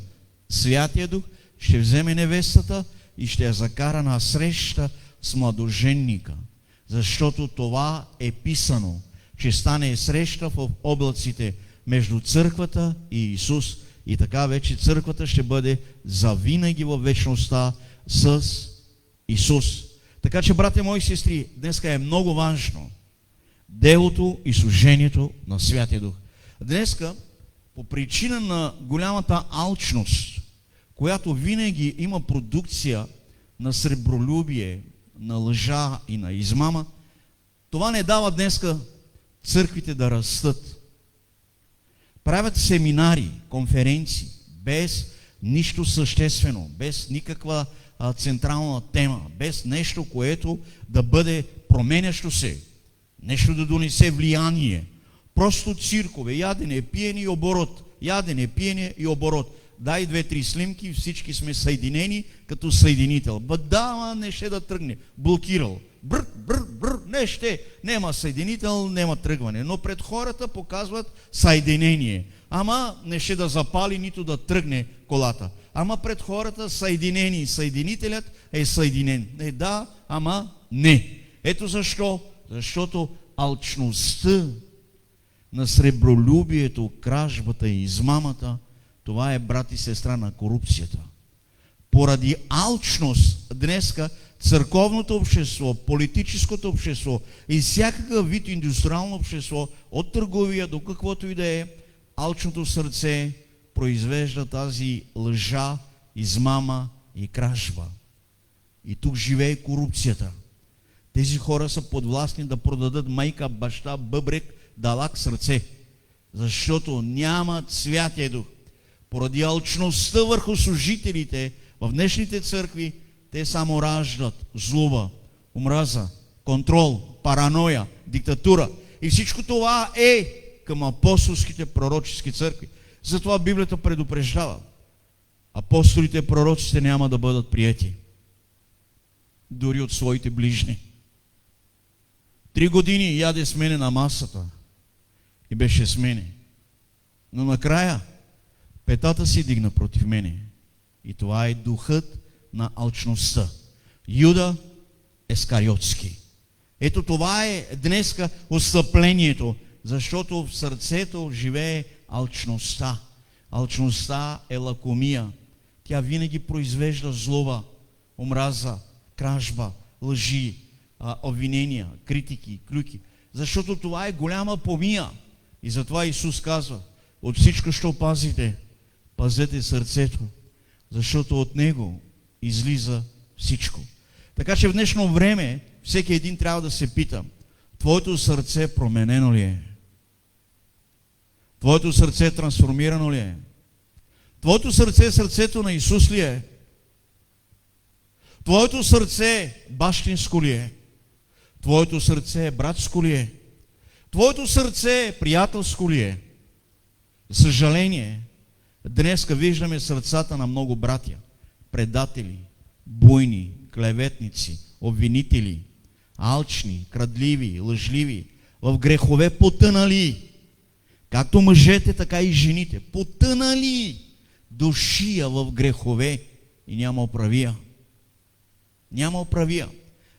Speaker 1: Святия Дух, ще вземе невестата и ще я закара на среща с младоженника. Защото това е писано, че стане среща в облаците между църквата и Исус. И така вече църквата ще бъде завинаги във вечността с Исус. Така че, братя мои сестри, днеска е много важно делото и служението на Святия Дух. Днеска, по причина на голямата алчност, която винаги има продукция на сребролюбие, на лъжа и на измама, това не дава днеска църквите да растат. Правят семинари, конференции, без нищо съществено, без никаква централна тема, без нещо, което да бъде променящо се, нещо да донесе влияние. Просто циркове, ядене, пиене и оборот. Ядене, пиене и оборот. Дай 2-3 снимки, всички сме съединени като съединител. Да, не ще да тръгне. Блокирал. Бр, не ще. Нема съединител, нема тръгване. Но пред хората показват съединение. Ама не ще да запали, нито да тръгне колата. Ама пред хората съединени. Съединителят е съединен. Да, ама не. Ето защо. Защото алчността на сребролюбието, кражбата и измамата, това е, брат и сестра, на корупцията. Поради алчност днеска църковното общество, политическото общество и всякакъв вид индустриално общество, от търговия до каквото и да е, алчното сърце произвежда тази лъжа, измама и кражба. И тук живее корупцията. Тези хора са подвластни да продадат майка, баща, бъбрек, далак, сърце. Защото нямат Святия Дух. Поради алчността върху служителите в днешните църкви, те само раждат злоба, омраза, контрол, параноя, диктатура. И всичко това е към апостолските пророчески църкви. Затова Библията предупреждава. Апостолите и пророците няма да бъдат приети. Дори от своите ближни. 3 години яде с мене на масата. И беше с мене. Но накрая петата си дигна против мене. И това е духът на алчността. Юда Ескариотски. Ето това е днеска отстъплението, защото в сърцето живее алчността. Алчността е лакомия. Тя винаги произвежда злоба, омраза, кражба, лъжи, обвинения, критики, клюки. Защото това е голяма помия. И затова Исус казва, от всичко, що пазите, пазете сърцето, защото от него излиза всичко. Така че в днешно време всеки един трябва да се пита, твоето сърце променено ли е? Твоето сърце трансформирано ли е? Твоето сърце сърцето на Исус ли е? Твоето сърце бащинско ли е? Твоето сърце братско ли е? Твоето сърце приятелско ли е? Съжаление, днеска виждаме сърцата на много братя, предатели, буйни, клеветници, обвинители, алчни, крадливи, лъжливи, в грехове потънали. Както мъжете, така и жените. Потънали душия в грехове и няма оправия. Няма оправия.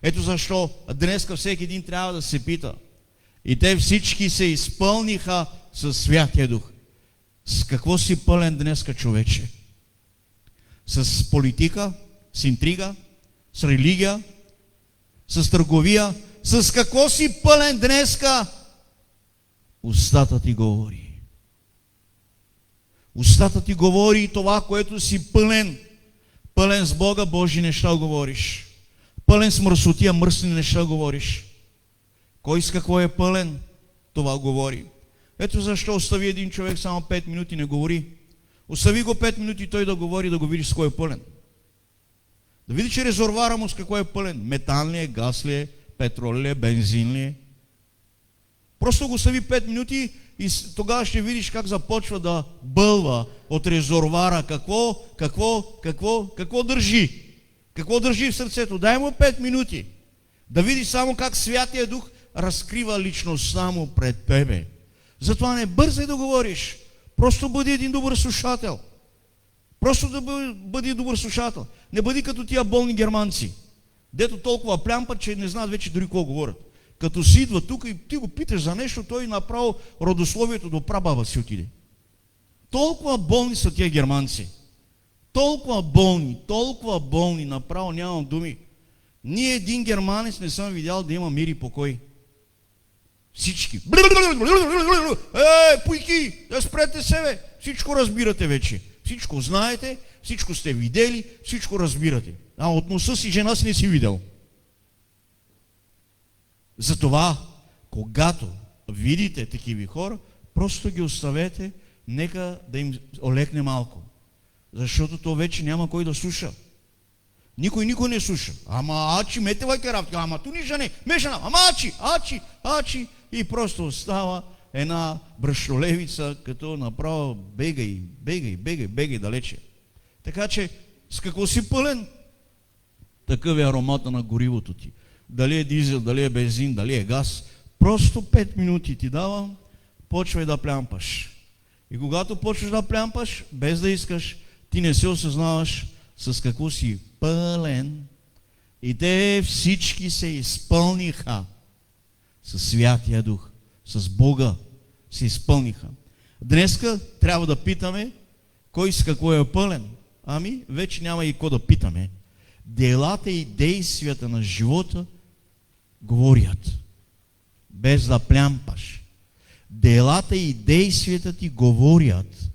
Speaker 1: Ето защо днеска всеки един трябва да се пита. И те всички се изпълниха със Святия Дух. С какво си пълен днеска, човече? С политика, с интрига, с религия, с търговия? С какво си пълен днеска? Устата ти говори. Устата ти говори това, което си пълен. Пълен с Бога, Божи неща говориш. Пълен с мърсотия, мръсни неща говориш. Кой с какво е пълен, това говори. Ето защо остави един човек само 5 минути не говори. Остави го 5 минути той да говори, да го видиш с кой е пълен. Да види, че резервуара му с какво е пълен. Метан ли е, газ ли е, петрол ли е, бензин ли е. Просто го остави 5 минути и тогава ще видиш как започва да бълва от резервуара. Какво държи? Какво държи в сърцето? Дай му 5 минути. Да видиш само как Святия Дух разкрива личността му пред тебе. Затова не бързай да говориш. Просто бъди един добър слушател. Просто да бъди добър слушател. Не бъди като тия болни германци, дето толкова плямпат, че не знаят вече дори какво говорят. Като си идва тук и ти го питаш за нещо, той направо родословието до прабаба си отиде. Толкова болни са тия германци. Толкова болни, направо нямам думи. Ние един германец не съм видял да има мир и покой. Всички. Пуйки, да спрете себе. Всичко разбирате вече. Всичко знаете, всичко сте видели, всичко разбирате. А от носа си жена си не си видел. Затова, когато видите такива хора, просто ги оставете, нека да им олекне малко. Защото то вече няма кой да слуша. Никой не слуша. Ама ачи, мете вайка работа, ама ту ни жане, мешана, ама ачи. И просто остава една бръщолевица, като направо бегай далече. Така че, с какво си пълен? Такъв е аромата на горивото ти. Дали е дизел, дали е бензин, дали е газ. Просто 5 минути ти давам, почвай да плямпаш. И когато почваш да плямпаш, без да искаш, ти не се осъзнаваш с какво си пълен. И те всички се изпълниха със Святия Дух, с Бога се изпълниха. Днеска трябва да питаме кой с какво е пълен. Ами, вече няма и какво да питаме. Делата и действията на живота говорят, без да плямпаш. Делата и действията ти говорят.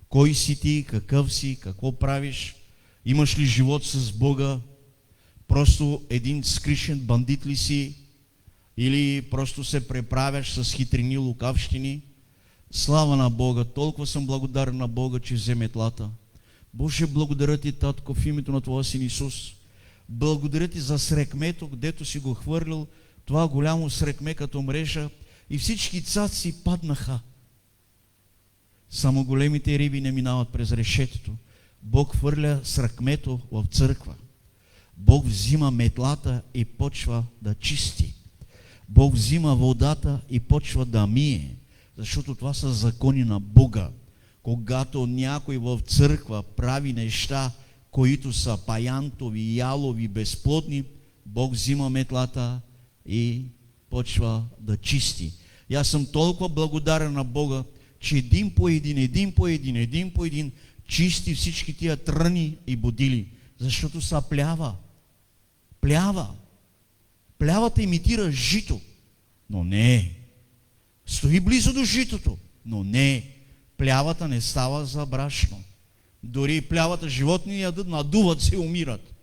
Speaker 1: Кой си ти, какъв си, какво правиш, имаш ли живот с Бога, просто един скришен бандит ли си, или просто се преправяш с хитрини, лукавщини. Слава на Бога, толкова съм благодарен на Бога, че взе метлата. Боже, благодаря ти, Татко, в името на Твоя Син Исус. Благодаря ти за срекмето, гдето си го хвърлил, това голямо срекме като мрежа, и всички цаци паднаха. Само големите риби не минават през решетето. Бог хвърля срекмето в църква. Бог взима метлата и почва да чисти. Бог взима водата и почва да мие, защото това са закони на Бога. Когато някой в църква прави неща, които са паянтови, ялови, безплодни, Бог взима метлата и почва да чисти. И аз съм толкова благодарен на Бога, че един по един чисти всички тия тръни и бодили, защото са плява. Плявата имитира жито. но не е. Стои близо до житото, но не е. Плявата не става за брашно. Дори плявата животни ядат, надуват се и умират.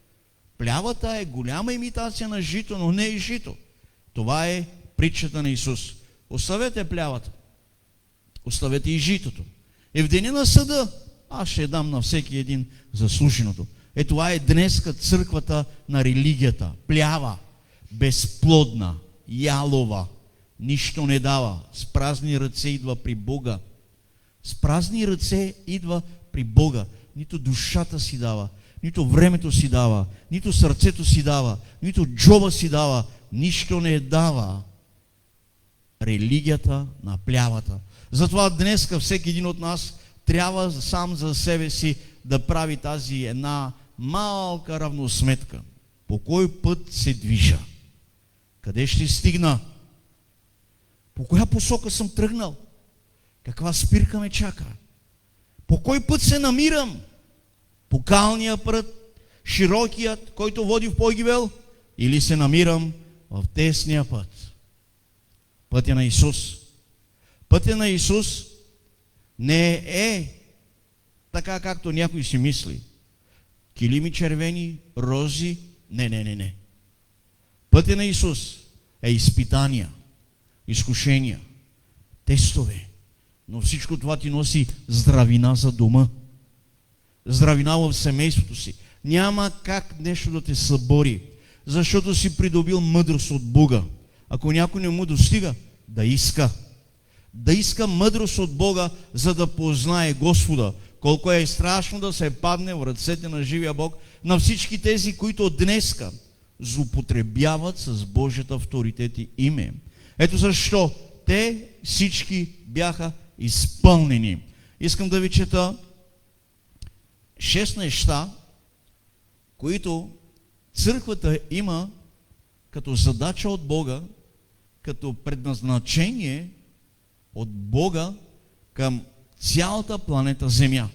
Speaker 1: Плявата е голяма имитация на жито, но не е жито. Това е притчата на Исус. Оставете плявата. Оставете и житото. И в деня на съда аз ще дам на всеки един заслуженото. Това е днеска църквата на религията. Плява, безплодна, ялова, нищо не дава. С празни ръце идва при Бога. С празни ръце идва при Бога. Нито душата си дава, нито времето си дава, нито сърцето си дава, нито джоба си дава. Нищо не дава религията на плявата. Затова днеска всеки един от нас трябва сам за себе си да прави тази една малка равносметка. По кой път се движа? Къде ще стигна? По коя посока съм тръгнал? Каква спирка ме чака? По кой път се намирам? По калния път, широкият, който води в погибел, или се намирам в тесния път? Пътя на Исус. Пътя на Исус не е така, както някой си мисли. Килими червени, рози, не. Пътя на Исус е изпитания, изкушения, тестове. Но всичко това ти носи здравина за дома. Здравина в семейството си. Няма как нещо да те събори, защото си придобил мъдрост от Бога. Ако някой не му достига, да иска. Да иска мъдрост от Бога, за да познае Господа. Колко е страшно да се падне в ръцете на живия Бог, на всички тези, които днеска злоупотребяват с Божията авторитет и име. Ето защо те всички бяха изпълнени. Искам да ви чета 6 неща, които църквата има като задача от Бога, като предназначение от Бога към цялата планета Земя.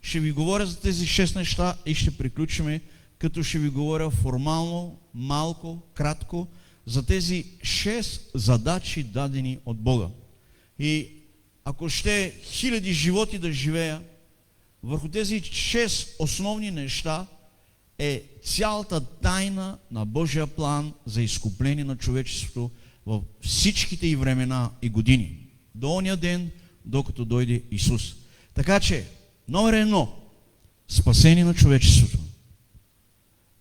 Speaker 1: Ще ви говоря за тези 6 неща и ще приключим, като ще ви говоря формално, малко, кратко, за тези 6 задачи дадени от Бога. И ако ще хиляди животи да живея, върху тези 6 основни неща е цялата тайна на Божия план за изкупление на човечеството във всичките и времена и години. До ония ден, докато дойде Исус. Така че, номер 1, спасение на човечеството.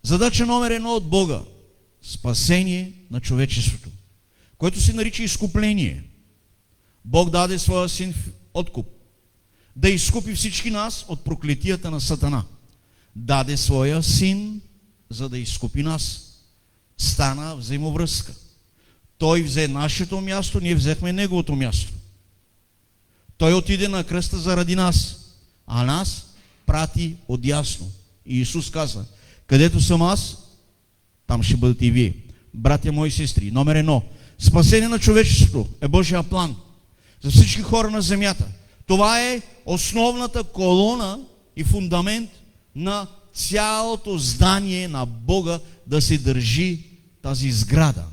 Speaker 1: Задача номер 1 от Бога, спасение на човечеството, което се нарича изкупление. Бог даде своя син в откуп, да изкупи всички нас от проклетията на Сатана. Даде своя син, за да изкупи нас. Стана взаимовръзка. Той взе нашето място, ние взехме неговото място. Той отиде на кръста заради нас, а нас прати отдясно. И Исус каза, където съм аз, там ще бъдете и вие. Братя мои сестри, номер 1. Спасение на човечеството е Божия план за всички хора на земята. Това е основната колона и фундамент на цялото здание на Бога да се държи тази сграда.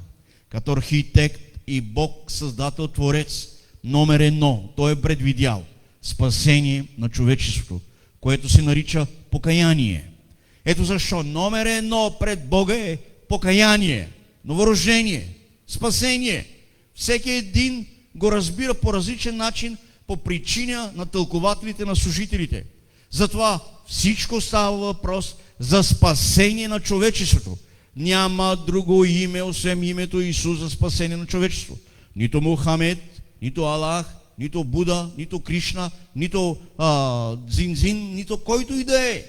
Speaker 1: Като архитект и Бог, създател, творец, номер 1, той е предвидял спасение на човечеството, което се нарича покаяние. Ето защо номер 1 пред Бога е покаяние, новорождение, спасение. Всеки един го разбира по различен начин, по причина на тълкователите, на служителите. Затова всичко става въпрос за спасение на човечеството. Няма друго име, освен името Исус за спасение на човечеството. Нито Мухамед, нито Аллах, нито Буда, нито Кришна, нито Дзинзин, нито който и да е.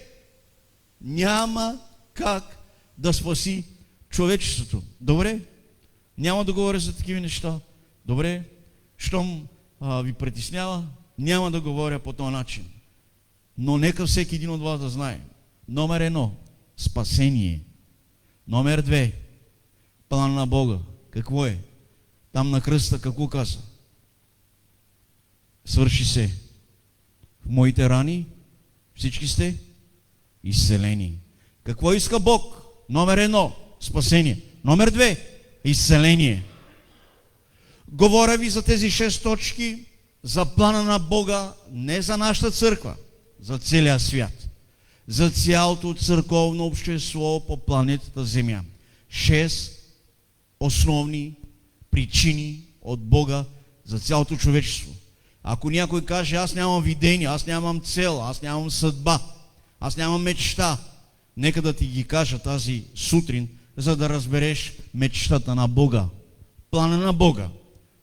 Speaker 1: Няма как да спаси човечеството. Добре? Няма да говоря за такива неща. Добре? Щом ви притеснява, няма да говоря по този начин. Но нека всеки един от вас да знае. Номер 1. Спасение. Номер 2. План на Бога. Какво е? Там на кръста какво каза? Свърши се. В моите рани всички сте изцелени. Какво иска Бог? Номер 1. Спасение. Номер 2. Изцеление. Говоря ви за тези 6 точки, за плана на Бога, не за нашата църква, за целия свят, за цялото църковно общество по планетата Земя. 6 основни причини от Бога за цялото човечество. Ако някой каже, аз нямам видение, аз нямам цел, аз нямам съдба, аз нямам мечта, нека да ти ги кажа тази сутрин, за да разбереш мечтата на Бога. Плана на Бога.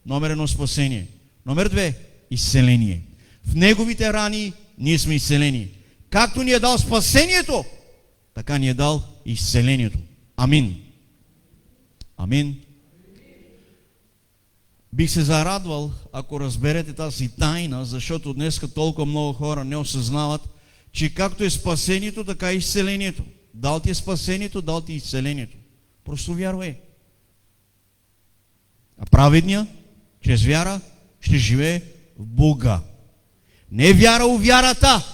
Speaker 1: Номер 1 спасение. Номер 2 изцеление. В Неговите рани ние сме изцелени. Както ни е дал спасението, така ни е дал изцелението. Амин. Амин. Бих се зарадвал, ако разберете тази тайна, защото днес толкова много хора не осъзнават, че както е спасението, така и изцелението. Дал ти е спасението, дал ти е изцелението. Просто вярвай. А праведният, чрез вяра, ще живее в Бога. Не вяра у вярата.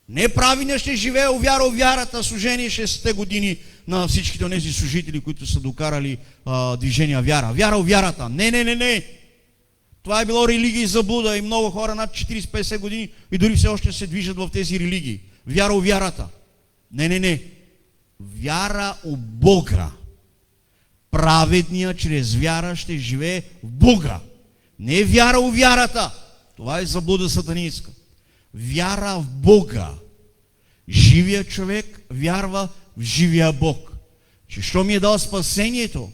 Speaker 1: Не праведният ще живее у вярата. Служение 60-те години на всичките тези служители, които са докарали движение вяра. Вяра у вярата. Не. Това е било религия и заблуда и много хора над 40-50 години и дори все още се движат в тези религии. Вяра у вярата. Не. Вяра у Бога. Праведният чрез вяра ще живее в Бога. Не вяра у вярата. Това е заблуда сатанинска. Вяра в Бога. Живия човек вярва в живия Бог. Че що ми е дал спасението,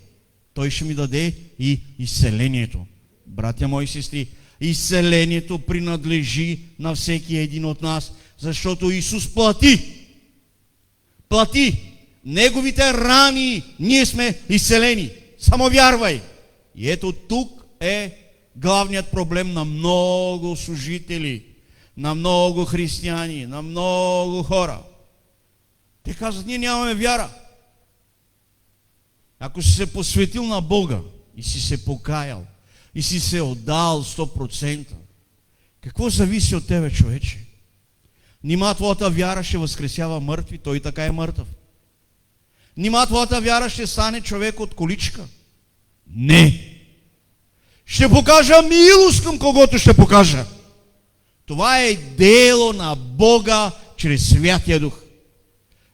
Speaker 1: Той ще ми даде и изцелението. Братя мои сестри, изцелението принадлежи на всеки един от нас, защото Исус плати. Неговите рани, ние сме изцелени. Само вярвай. И ето тук е главният проблем на много служители, на много християни, на много хора. Те казват, ние нямаме вяра. Ако си се посветил на Бога и си се покаял, и си се отдал 100%, какво зависи от тебе, човече? Нима твоята вяра ще възкресява мъртви, той така е мъртъв. Нима твоята вяра ще стане човек от количка? Не. Ще покажа милост към когото ще покажа. Това е дело на Бога чрез Святия Дух.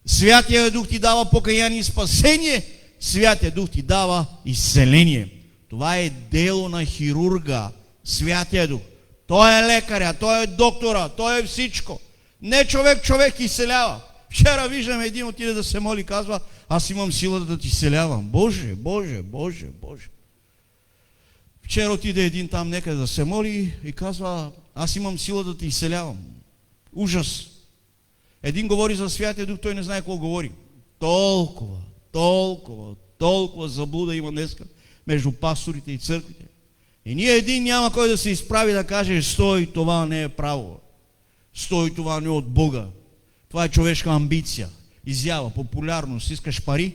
Speaker 1: Святия Дух ти дава покаяние и спасение. Святия Дух ти дава изцеление. Това е дело на хирурга. Святия Дух. Той е лекаря, той е доктора, той е всичко. Не човек изцелява. Вчера виждам един отиде да се моли, казва, аз имам силата да ти изцелявам. Боже. Вчера отиде един там некъде да се моли и казва, аз имам сила да те изцелявам. Ужас. Един говори за Святия Дух, той не знае какво говори. Толкова заблуда има днеска между пасторите и църквите. И ние един няма кой да се изправи да каже, стой, това не е право. Стой, това не е от Бога. Това е човешка амбиция, изява, популярност. Искаш пари?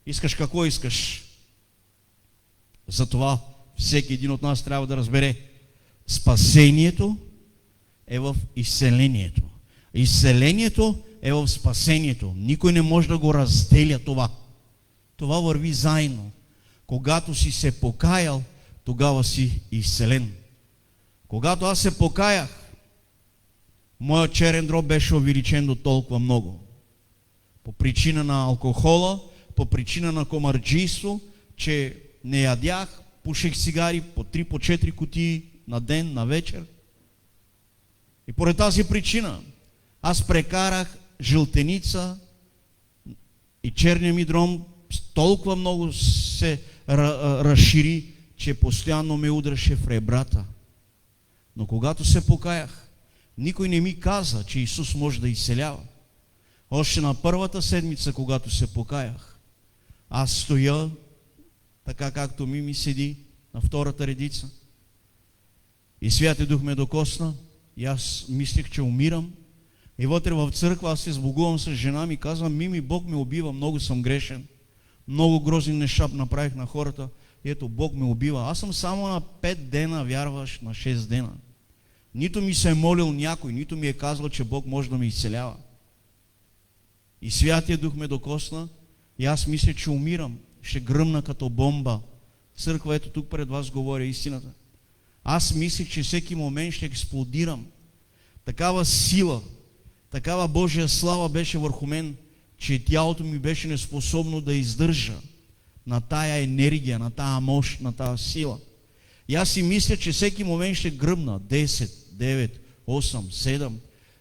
Speaker 1: Искаш какво искаш? Затова всеки един от нас трябва да разбере. Спасението е в изцелението. Изцелението е в спасението. Никой не може да го разделя това. Това върви заедно. Когато си се покаял, тогава си изцелен. Когато аз се покаях, моят черен дроб беше увеличен до толкова много. По причина на алкохола, по причина на комарджийство, че не ядях, пушех цигари по 3-4 кутии на ден, на вечер. И поради тази причина аз прекарах жълтеница и черния ми дроб толкова много се разшири, че постоянно ме удряше в ребрата. Но когато се покаях, никой не ми каза, че Исус може да изцелява. Още на първата седмица, когато се покаях, аз стоя, така както ми седи на втората редица. И Святия Дух ме докосна и аз мислех, че умирам. И вътре в църква аз се сбогувам с жена ми и казвам, Мими, Бог ме убива, много съм грешен. Много грозни неща направих на хората. И ето, Бог ме убива. Аз съм само на 5 дена вярваш, на 6 дена. Нито ми се е молил някой, нито ми е казал, че Бог може да ме изцелява. И Святия Дух ме докосна и аз мисля, че умирам. Ще гръмна като бомба Църква, ето тук пред вас говоря истината. Аз мислех, че всеки момент ще експлодирам. Такава сила, такава Божия слава беше върху мен, че тялото ми беше неспособно да издържа на тая енергия, на тая мощ, на тая сила. И аз си мисля, че всеки момент ще гръмна 10, 9, 8, 7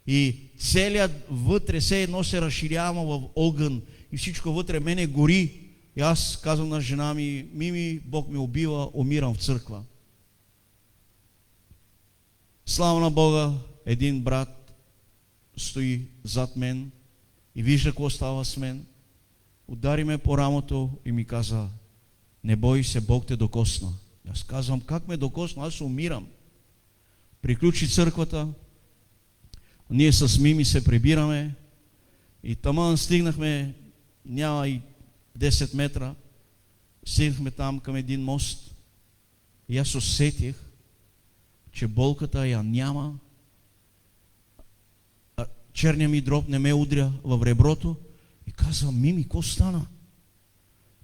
Speaker 1: и целият вътре все едно се разширява в огън и всичко вътре мене гори. И аз казвам на жена ми: Мими, Бог ме убива, умирам в църква. Слава на Бога, един брат стои зад мен и вижда какво става с мен. Удари ме по рамото и ми каза: не бой се, Бог те докосна. Аз казвам: как ме докосна? Аз умирам. Приключи църквата, ние с Мими се прибираме и таман стигнахме, няма и 10 метра, стигнахме там към един мост и аз усетих, че болката я няма, черният ми дроб не ме удря в реброто и казвам: Мими, какво стана?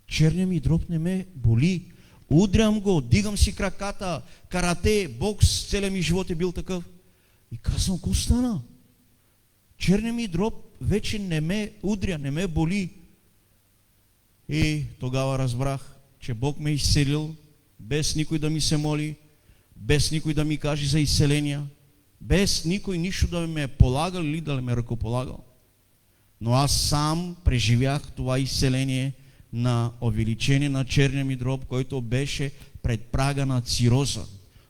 Speaker 1: Черният ми дроб не ме боли, удрям го, дигам си краката, карате, бокс, целият ми живот е бил такъв. И казвам: какво стана? Черният ми дроб вече не ме удря, не ме боли. И тогава разбрах, че Бог ме изцелил, без никой да ми се моли, без никой да ми каже за изцеления, без никой нищо да ме е полагал или да ме ръкополагал. Но аз сам преживях това изцеление на увеличение на черния ми дроб, който беше пред прага на цироза.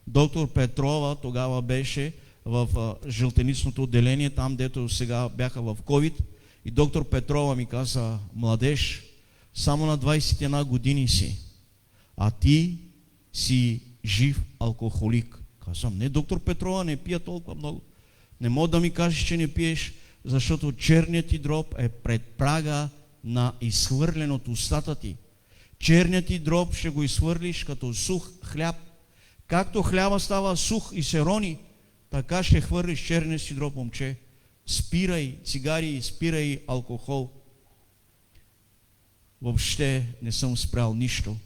Speaker 1: Доктор Петрова тогава беше в жълтеницното отделение, там дето сега бяха в COVID, и доктор Петрова ми каза: младеж, само на 21 години си, а ти си жив алкохолик. Казвам: не, доктор Петрова, не пия толкова много. Не мога да ми кажеш, че не пиеш, защото черният ти дроб е пред прага на изхвърлен от устата ти. Черният ти дроб ще го изхвърлиш като сух хляб. Както хляба става сух и се рони, така ще хвърлиш черният си дроб, момче. Спирай цигари, спирай алкохол. Въобще не съм спрял нищо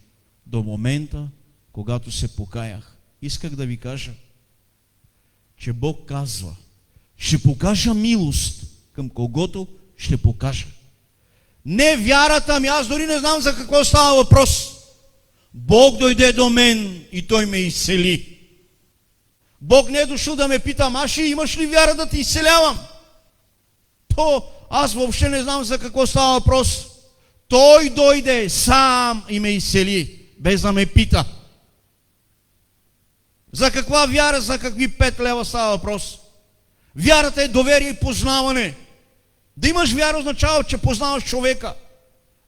Speaker 1: до момента, когато се покаях. Исках да ви кажа, че Бог казва: ще покажа милост към когото ще покажа. Не вярата ми, аз дори не знам за какво става въпрос. Бог дойде до мен и Той ме изцели. Бог не е дошъл да ме пита: Маши, имаш ли вяра да те изцелявам? То аз въобще не знам за какво става въпрос. Той дойде сам и ме изцели, без да ме пита. За каква вяра, за какви 5 лева става въпрос? Вярата е доверие и познаване. Да имаш вяра означава, че познаваш човека.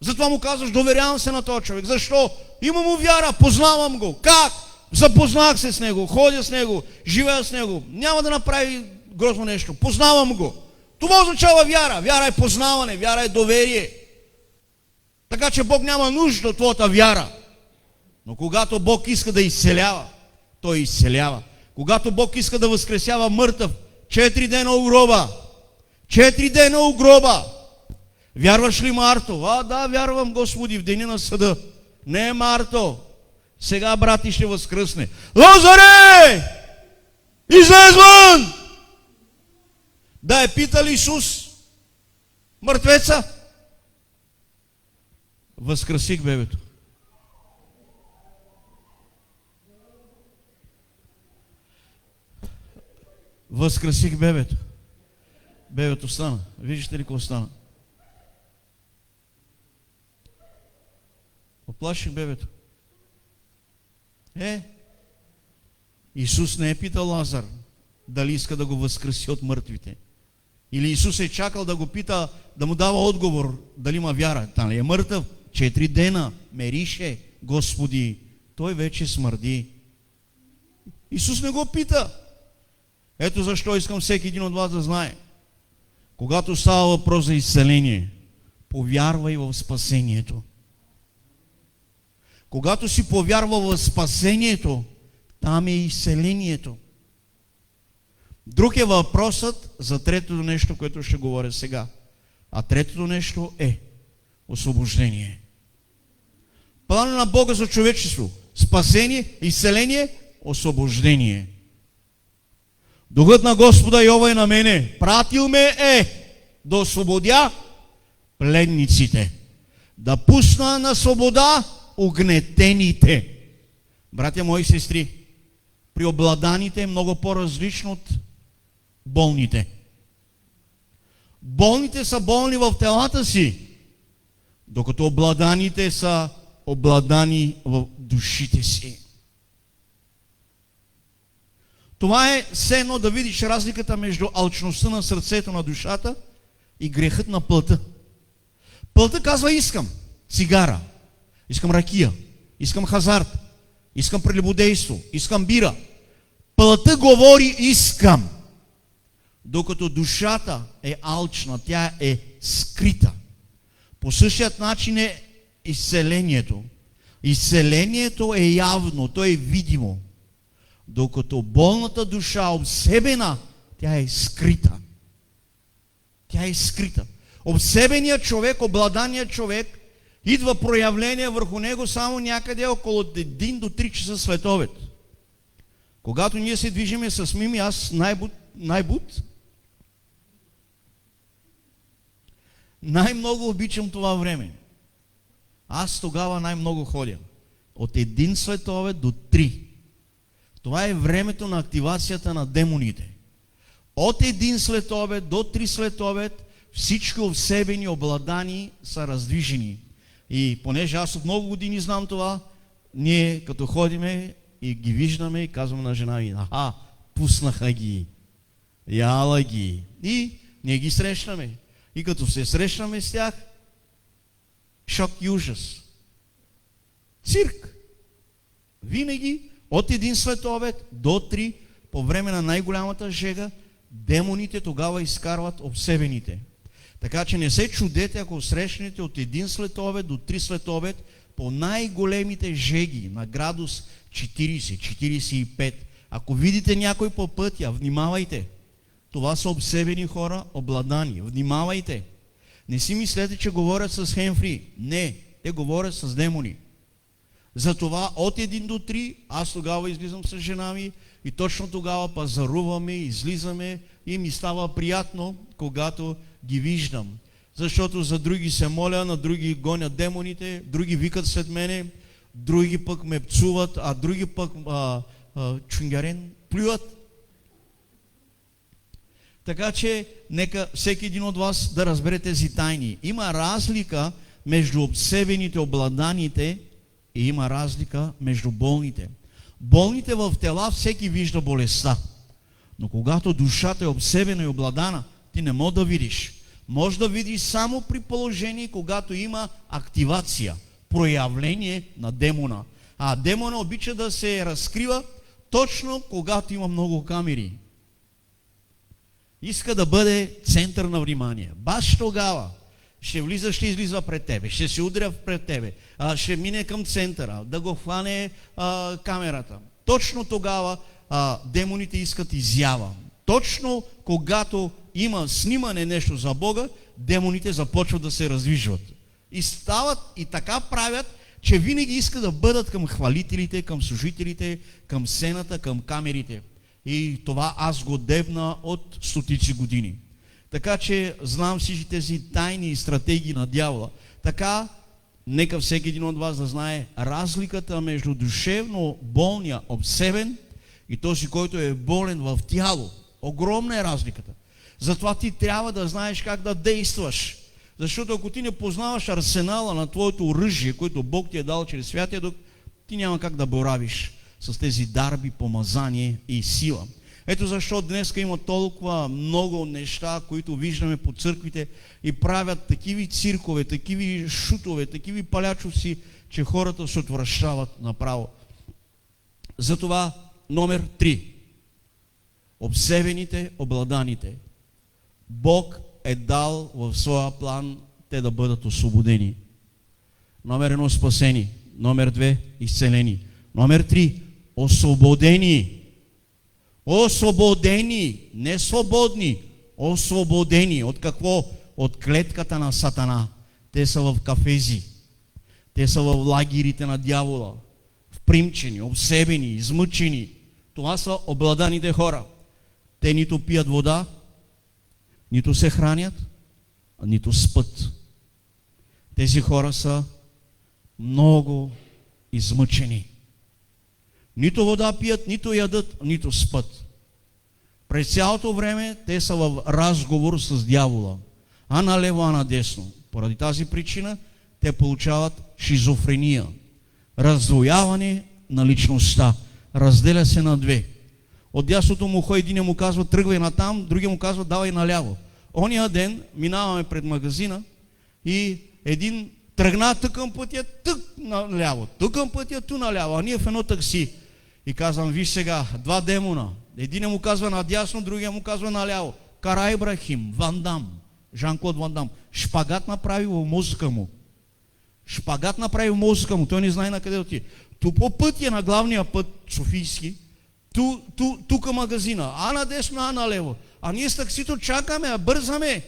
Speaker 1: Затова му казваш: доверявам се на този човек. Защо? Има му вяра, познавам го. Как? Запознах се с него, ходя с него, живея с него. Няма да направи грозно нещо. Познавам го. Това означава вяра. Вяра е познаване, вяра е доверие. Така че Бог няма нужда от твоята вяра. Но когато Бог иска да изцелява, Той изцелява. Когато Бог иска да възкресява мъртъв, 4 дена у гроба. 4 дена у гроба. Вярваш ли, Марто? Да, вярвам, Господи, в деня на съда. Не, Марто. Сега брат ти ще възкръсне. Лазаре! Излез вън! Да е питал Исус мъртвеца? Възкръсих бебето. Възкръсих бебето. Бебето стана. Виждате ли какво стана? Оплаших бебето. Исус не е питал Лазар дали иска да го възкреси от мъртвите. Или Исус е чакал да го пита, да му дава отговор дали има вяра. Нали е мъртъв? 4 дена мерише, Господи. Той вече смърди. Исус не го пита. Ето защо искам всеки един от вас да знае. Когато става въпрос за изцеление, повярвай в спасението. Когато си повярвал в спасението, там е изцелението. Друг е въпросът за третото нещо, което ще говоря сега. А третото нещо е освобождение. Плана на Бога за човечество Спасение, изцеление, освобождение. Духът на Господа Йова е на мене. Пратил ме да освободя пленниците, да пусна на свобода угнетените. Братя мои сестри, преобладаните е много по-различно от болните. Болните са болни в телата си, докато обладаните са обладани в душите си. Това е все едно да видиш разликата между алчността на сърцето на душата и грехът на плътта. Плътта казва: искам цигара, искам ракия, искам хазарт, искам прелюбодейство, искам бира. Плътта говори: искам. Докато душата е алчна, тя е скрита. По същият начин е изцелението. Изцелението е явно, то е видимо. Докато болната душа, обсебена, тя е скрита. Тя е скрита. Обсебеният човек, обладаният човек, идва проявление върху него само някъде около 1 до 3 часа след обед. Когато ние се движиме с Мими, аз най-много обичам това време. Аз тогава най-много ходя. От 1 следобед до 3. Това е времето на активацията на демоните. От 1 следобед до 3 следобед всички обсебени, обладани са раздвижени. И понеже аз от много години знам това, ние като ходиме и ги виждаме и казваме на жена ми: аха, пуснаха ги, яла ги. И ние ги срещаме. И като се срещаме с тях, шок и ужас. Цирк. Винаги от 1 следобед до 3, по време на най-голямата жега, демоните тогава изкарват обсебените. Така че не се чудете, ако срещнете от 1 следобед до 3 следобед по най-големите жеги на градус 40-45. Ако видите някой по пътя, внимавайте. Това са обсебени хора, обладани. Внимавайте. Не си мислете, че говорят с хемфри. Не, те говорят с демони. Затова от 1 до 3 аз тогава излизам с жена ми и точно тогава пазаруваме, излизаме и ми става приятно, когато ги виждам. Защото за други се моля, на други гонят демоните, други викат след мене, други пък ме пцуват, а други пък чунгарен плюят. Така че нека всеки един от вас да разбере тези тайни. Има разлика между обсебените, обладаните и има разлика между болните. Болните в тела всеки вижда болестта. Но когато душата е обсебена и обладана, ти не можеш да видиш. Може да видиш само при положение, когато има активация, проявление на демона. А демона обича да се разкрива точно когато има много камери. Иска да бъде център на внимание. Баш тогава ще влиза, ще излиза пред тебе, ще се удря пред тебе, ще мине към центъра, да го хване камерата. Точно тогава демоните искат изява. Точно когато има снимане нещо за Бога, демоните започват да се раздвижват. И стават и така правят, че винаги искат да бъдат към хвалителите, към служителите, към сцената, към камерите. И това аз го дебна от стотици години. Така че знам всички тези тайни и стратегии на дявола. Така, нека всеки един от вас да знае разликата между душевно болния, обсебен и този, който е болен в тяло. Огромна е разликата. Затова ти трябва да знаеш как да действаш. Защото ако ти не познаваш арсенала на твоето оръжие, което Бог ти е дал чрез Святия Дух, ти няма как да боравиш с тези дарби, помазание и сила. Ето защо днес има толкова много неща, които виждаме по църквите и правят такива циркове, такива шутове, такива палячовци, че хората се отвращават направо. Затова номер 3. Обсебените, обладаните. Бог е дал в своя план те да бъдат освободени. Номер 1 спасени. Номер 2 изцелени. Номер 3 освободени. Освободени, не свободни, освободени. От какво? От клетката на Сатана. Те са в кафези. Те са в лагерите на дявола. В впримчени, обсебени, измъчени. Това са обладаните хора. Те нито пият вода, нито се хранят, нито спът. Тези хора са много измъчени. Нито вода пият, нито ядат, нито спът. През цялото време те са в разговор с дявола. А налево, а надесно. Поради тази причина те получават шизофрения. Раздвояване на личността. Разделя се на две. От дясното му ухо един му казва тръгвай натам, другия му казва давай наляво. Ония ден минаваме пред магазина и един тръгна тъкъм пътя, тък наляво, тъкъм пътя, ту наляво, а ние в едно такси. И казвам, виж сега, два демона. Един му казва надясно, другия му казва наляво. Кара Ибрахим, Ван Дам, Жан-Клод Ван Дам. Шпагат направи в мозъка му. Шпагат направи в мозъка му, той не знае на къде отиде. Ту по пътя на главния път, Софийски, тук магазина, а надесно, а налево. А ние с таксито чакаме, а бързаме.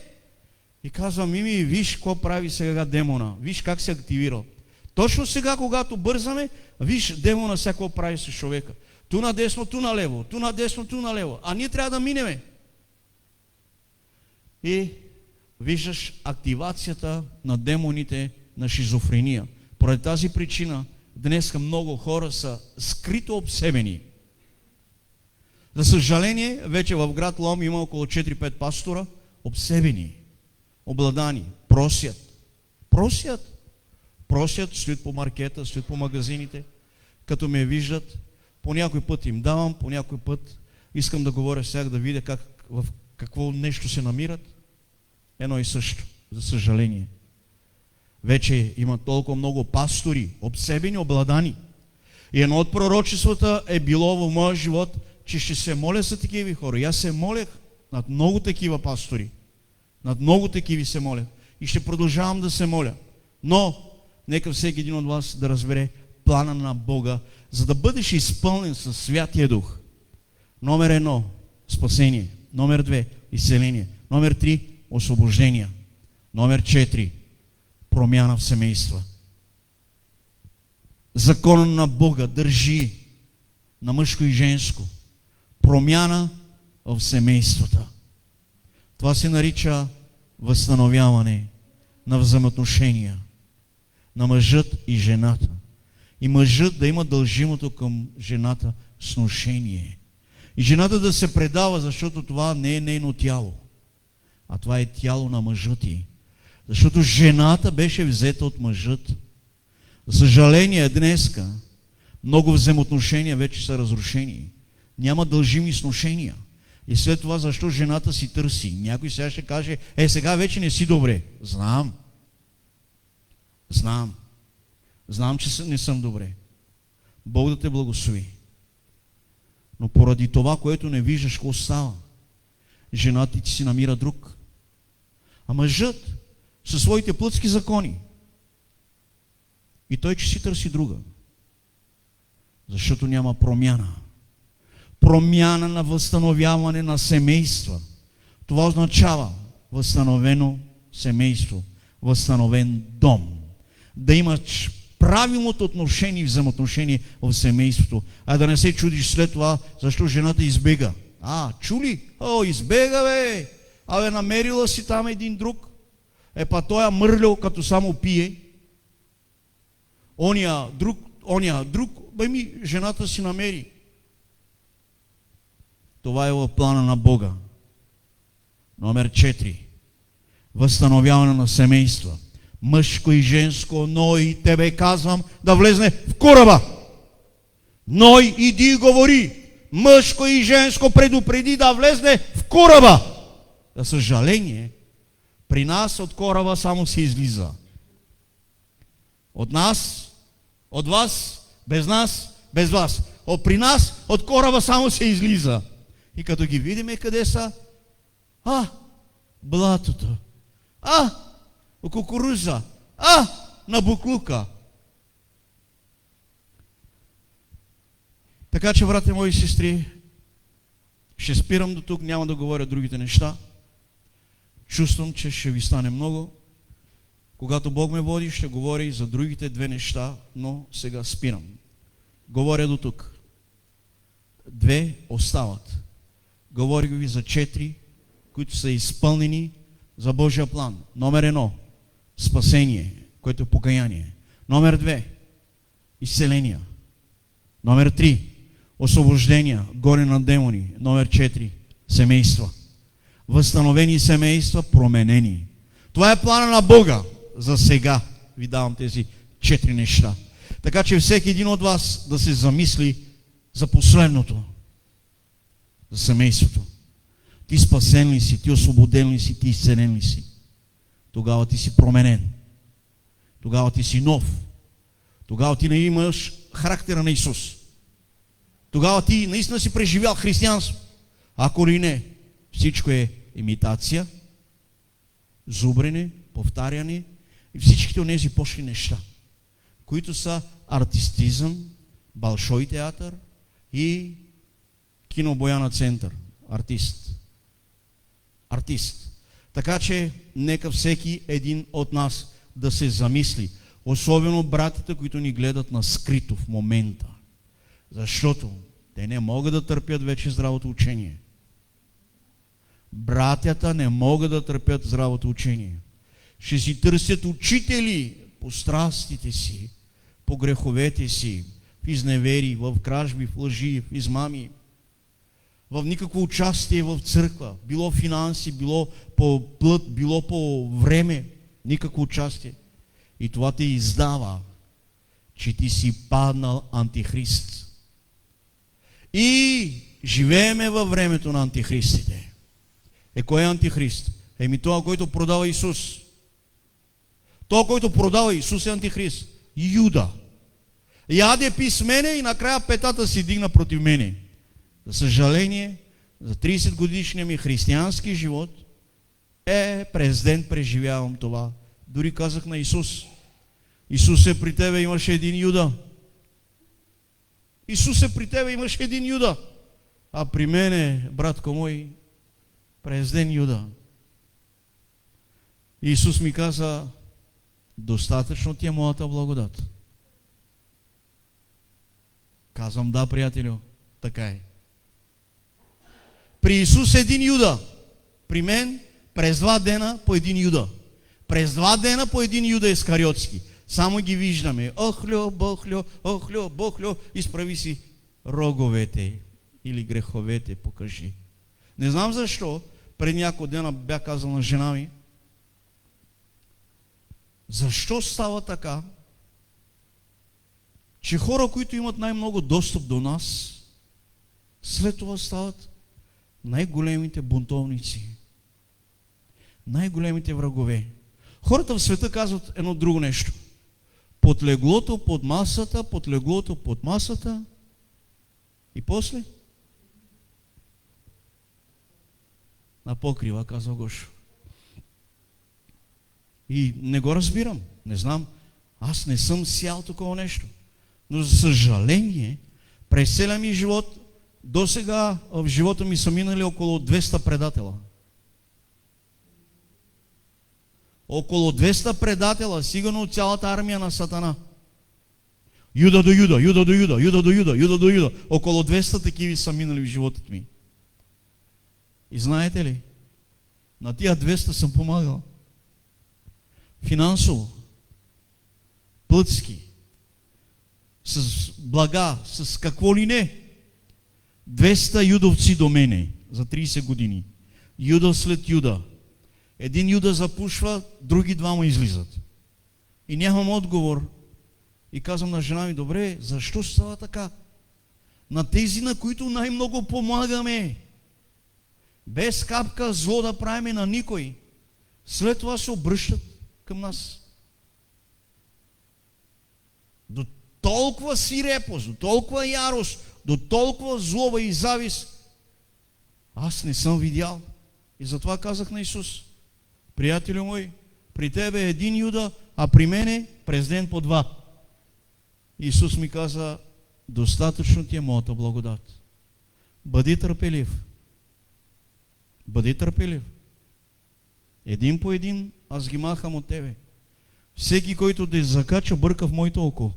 Speaker 1: И казвам, Мими, виж какво прави сега демона, виж как се активирал. Точно сега, когато бързаме, виж демона сега какво прави с човека. Ту надесно, ту налево, ту надесно, ту налево. А ние трябва да минеме. И виждаш активацията на демоните на шизофрения. Поради тази причина днес много хора са скрито обсебени. За съжаление, вече в град Лом има около 4-5 пастора, обсебени, обладани, просят, стоят по маркета, стоят по магазините, като ме виждат, по някой път им давам, по някой път искам да говоря с тях, да видя в какво нещо се намират. Едно и също, за съжаление. Вече има толкова много пастори, обсебени, обладани. И едно от пророчествата е било в моя живот, че ще се моля за такива хора. И аз се молех над много такива пастори. Над много такива се моля. И ще продължавам да се моля. Но, нека всеки един от вас да разбере плана на Бога, за да бъдеш изпълнен със Святия Дух. Номер 1 – спасение. Номер 2 – изцеление. Номер 3 – освобождение. Номер 4 – промяна в семейства. Законът на Бога държи на мъжко и женско. Промяна в семействата. Това се нарича възстановяване на взаимоотношения на мъжът и жената. И мъжът да има дължимото към жената сношение. И жената да се предава, защото това не е нейно тяло, а това е тяло на мъжът ѝ. Защото жената беше взета от мъжът. За съжаление, днеска много взаимоотношения вече са разрушени. Няма дължими сношения. И след това защо жената си търси? Някой сега ще каже, сега вече не си добре. Знам, че не съм добре. Бог да те благослови. Но поради това, което не виждаш, какво става? Жената ти си намира друг. А мъжът със своите плътски закони. И той, че си търси друга. Защото няма промяна. Промяна на възстановяване на семейства. Това означава възстановено семейство, възстановен дом. Да имаш правилното отношение и взаимоотношение в семейството, а да не се чудиш след това, защо жената избега. Чули? Избега, бе! Намерила си там един друг. Той мърлял, като само пие. Оня друг, жената си намери. Това е в плана на Бога. Номер 4. Възстановяване на семейства. Мъжко и женско, Ной, тебе казвам да влезне в кораба. Ной, иди говори. Мъжко и женско предупреди да влезне в кораба. За съжаление, при нас от кораба само се излиза. От нас, от вас, без нас, без вас. При нас от кораба само се излиза. И като ги видиме къде са, блатото, кукуруза, на буклука. Така че, брате мои сестри, ще спирам до тук, няма да говоря другите неща. Чувствам, че ще ви стане много. Когато Бог ме води, ще говоря и за другите две неща, но сега спирам. Говоря до тук. 2 остават. Говорих ви за 4, които са изпълнени за Божия план. Номер 1 – спасение, което е покаяние. Номер 2 – изцеления. Номер 3 – освобождения, горе на демони. Номер 4 – семейства. Възстановени семейства, променени. Това е плана на Бога. За сега ви давам тези 4 неща. Така че всеки един от вас да се замисли за последното. За семейството. Ти спасен ли си, ти освободен ли си, ти изцелен ли си? Тогава ти си променен. Тогава ти си нов. Тогава ти не имаш характера на Исус. Тогава ти наистина си преживял християнство. Ако ли не, всичко е имитация, зубрене, повтаряне и всичките от тези пошли неща, които са артистизъм, Большой театър и кинобояна център. Артист. Така че нека всеки един от нас да се замисли. Особено братите, които ни гледат на скрито в момента. Защото те не могат да търпят вече здравото учение. Братята не могат да търпят здравото учение. Ще си търсят учители по страстите си, по греховете си, в изневери, в кражби, в лъжи, в измами, в никакво участие в църква, било финанси, било по плът, било по време, никакво участие. И това те издава, че ти си паднал антихрист. И живееме във времето на антихристите. Кой е антихрист? Това, който продава Исус. Той, който продава Исус, е антихрист. Юда. Яде писмене и накрая петата си дигна против мене. За съжаление, за 30 годишния ми християнски живот, през ден преживявам това. Дори казах на Исус. Исусе, при тебе имаше един Юда. Исусе, при тебе имаше един Юда. А при мене, братко мой, през ден Юда. Исус ми каза, достатъчно ти е моята благодат. Казвам, да, приятелю, така е. При Исус един Юда. При мен през 2 дена по един Юда. През 2 дена по един Юда Искариотски. Само ги виждаме. Охлю, бохлю, изправи си роговете или греховете, покажи. Не знам защо, преди няколко дена бях казал на жена ми, защо става така, че хора, които имат най-много достъп до нас, след това стават най-големите бунтовници, най-големите врагове. Хората в света казват едно друго нещо. Под леглото, под масата и после на покрива, казва Гошо. И не го разбирам, не знам, аз не съм сял такова нещо. Но за съжаление, през целия ми живот, до сега в живота ми са минали около 200 предателя. Около 200 предателя, сигурно от цялата армия на Сатана. Юда до Юда. Около 200 такива са минали в живота ми. И знаете ли, на тия 200 съм помагал. Финансово, плътски, с блага, с какво ли не. 200 юдовци до мене за 30 години. Юда след Юда. Един Юда запушва, други 2 излизат. И нямам отговор. И казвам на жена ми, добре, защо става така? На тези, на които най-много помагаме, без капка зло да правим на никой, след това се обръщат към нас. До толкова свирепост, до толкова ярост, до толкова злоба и завист, аз не съм видял. И затова казах на Исус, приятелю мой, при тебе е един Юда, а при мене през ден по 2. Исус ми каза, достатъчно ти е моята благодат. Бъди търпелив. Бъди търпелив. Един по един аз ги махам от тебе. Всеки, който да закача, бърка в моето око.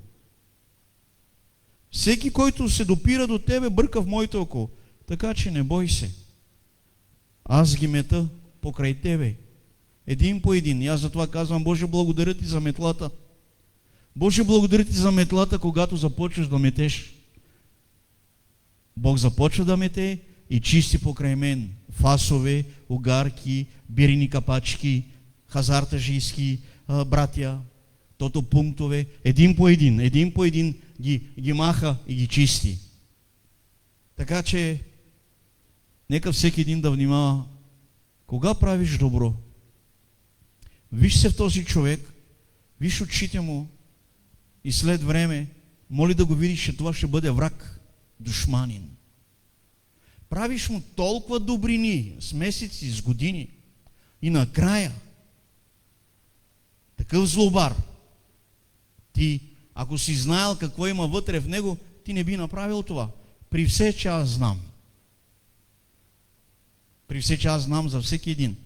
Speaker 1: Всеки, който се допира до тебе, бърка в моето око. Така че не бой се. Аз ги мета покрай тебе. Един по един. И аз затова казвам, Боже, благодаря ти за метлата. Боже, благодаря ти за метлата, когато започваш да метеш. Бог започва да мете и чисти покрай мен фасове, огарки, бирени капачки, хазартажийски братя, тото пунктове, един по един ги маха и ги чисти. Така че, нека всеки един да внимава, кога правиш добро. Виж се в този човек, виж очите му и след време, моли да го видиш, че това ще бъде враг, душманин. Правиш му толкова добрини с месеци, с години и накрая такъв злобар. Ти, ако си знаел какво има вътре в него, ти не би направил това. При все, че аз знам. При все, че аз знам за всеки един.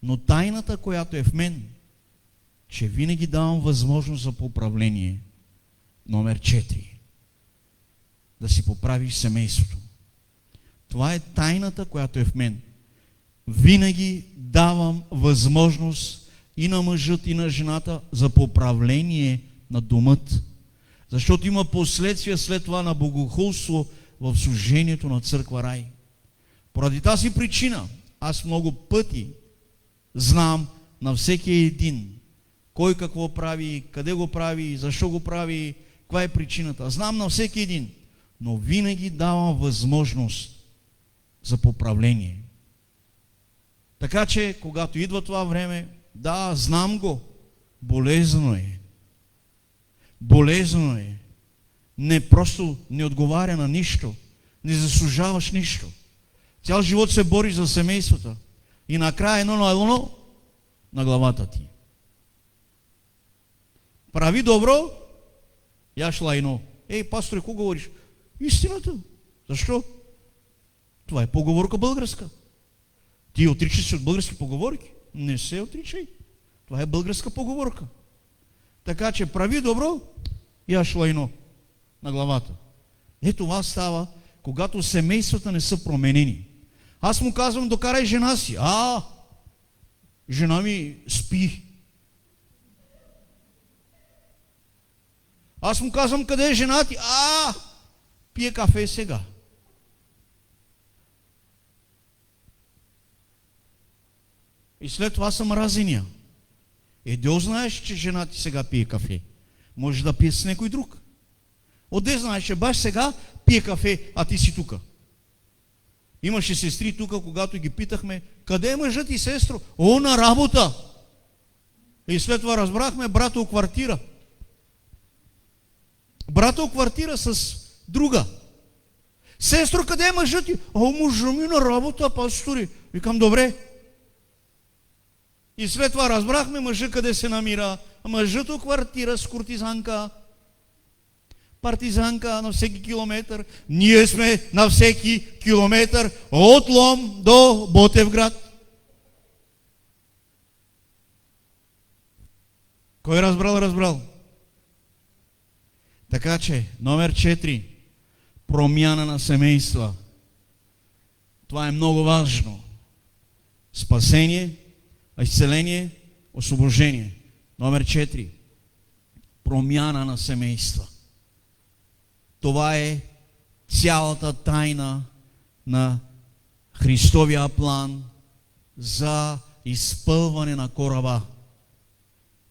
Speaker 1: Но тайната, която е в мен, че винаги давам възможност за поправление. Номер 4. Да си поправиш семейството. Това е тайната, която е в мен. Винаги давам възможност и на мъжът, и на жената за поправление на домът. Защото има последствия след това на богохулство в служението на църква Рай. Поради тази причина аз много пъти знам на всеки един кой какво прави, къде го прави, защо го прави, каква е причината. Знам на всеки един, но винаги давам възможност за поправление. Така че, когато идва това време, да, знам го, болезнено е. Болезнено е. Не просто не отговаря на нищо, не заслужаваш нищо. Цял живот се бориш за семействата и накрая едно на едно на главата ти. Прави добро, яш лайно. Ей, пасторе, какво говориш? Истината. Защо? Това е поговорка българска. Ти отричаш се от български поговорки? Не се отричай. Това е българска поговорка. Така че прави добро, яш лайно на главата. Ето това става, когато семействата не са променени. Аз му казвам, докарай жена си. Жена ми спи. Аз му казвам, къде е жена ти? Пие кафе сега. И след това съм разения. Де знаеш, че жена ти сега пие кафе? Може да пие с някой друг. Отде знаеш, че баш сега пие кафе, а ти си тука. Имаше сестри тук, когато ги питахме, къде е мъжът и сестро? На работа! И след това разбрахме, брата квартира. Брата квартира с друга. Сестро, къде е мъжът ти? Мъжът ми на работа, пастори. Викам, добре. И след това разбрахме мъжът къде се намира. Мъжът квартира с куртизанка. Партизанка на всеки километър. Ние сме на всеки километър от Лом до Ботевград. Кой разбрал? Така че, номер 4. Промяна на семейства. Това е много важно. Спасение, изцеление, освобождение. Номер 4. Промяна на семейства. Това е цялата тайна на Христовия план за изпълване на кораба.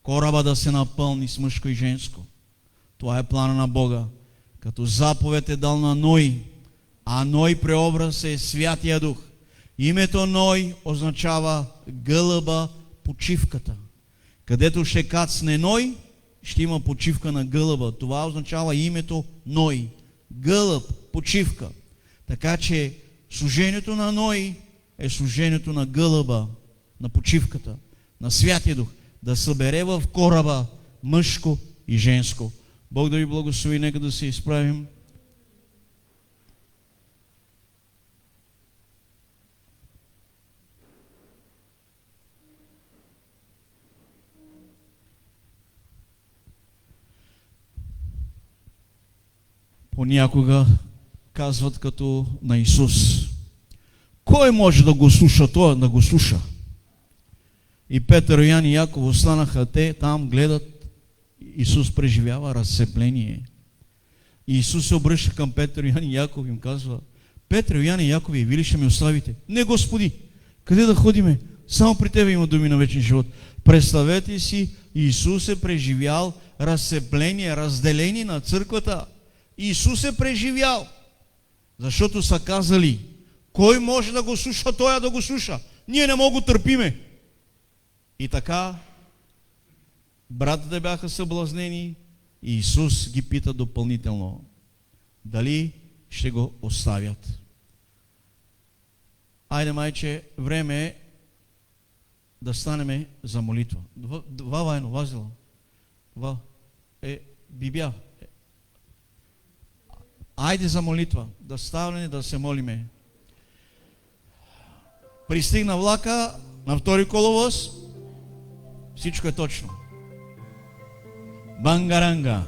Speaker 1: Кораба да се напълни с мъжко и женско. Това е плана на Бога. Като заповед е дал на Ной, а Ной преобраз е Святия Дух. Името Ной означава гълъба почивката. Където ще кацне Ной, ще има почивка на гълъба. Това означава името Ной. Гълъб, почивка. Така че служението на Ной е служението на гълъба, на почивката, на Святия Дух. Да събере в кораба мъжко и женско. Бог да ви благослови, нека да се изправим. понякога казват като на Исус: кой може да го слуша? Той да го слуша. И Петър, Йоан и Яков останаха, те там гледат. Исус преживява разцепление. И Исус се обръща към Петър, Йоан и Яков и им казва: Петър, Йоан и Яков, и вие ли ще ме оставите? Не, Господи, къде да ходиме? Само при Тебе има думи на вечен живот. Представете си, Исус е преживял разцепление, разделение на църквата. Исус е преживял, защото са казали: кой може да го слуша, той да го слуша. Ние не мога търпиме. И така, братите бяха съблазнени и Исус ги пита допълнително дали ще го оставят. Айде, майче, време е да станеме за молитва. Два вайно, вазила. Два. Бибия. Айде за молитва. Да ставаме, да се молиме. Пристигна влака на втори коловоз. Всичко е точно. Бангаранга.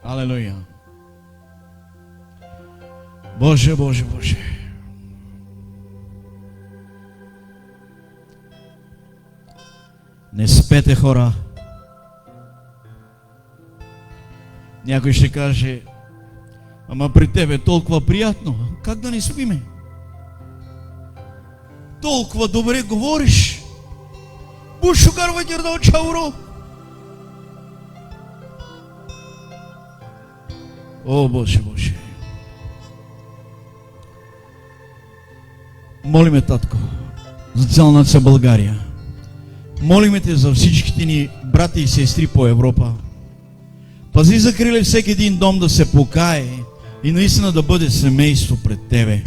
Speaker 1: Алелуя. Боже, Боже, Боже. Не спете, хора. Някой ще каже: ама при тебе толкова приятно. Как да не спиме? Толкова добре говориш. Бушугар вътърда чауро. О, Боже, Боже. Молиме, Татко, за цяла нация България. Молиме Те за всичките ни брати и сестри по Европа. Пази, закрили всеки един дом да се покае и наистина да бъде семейство пред Тебе.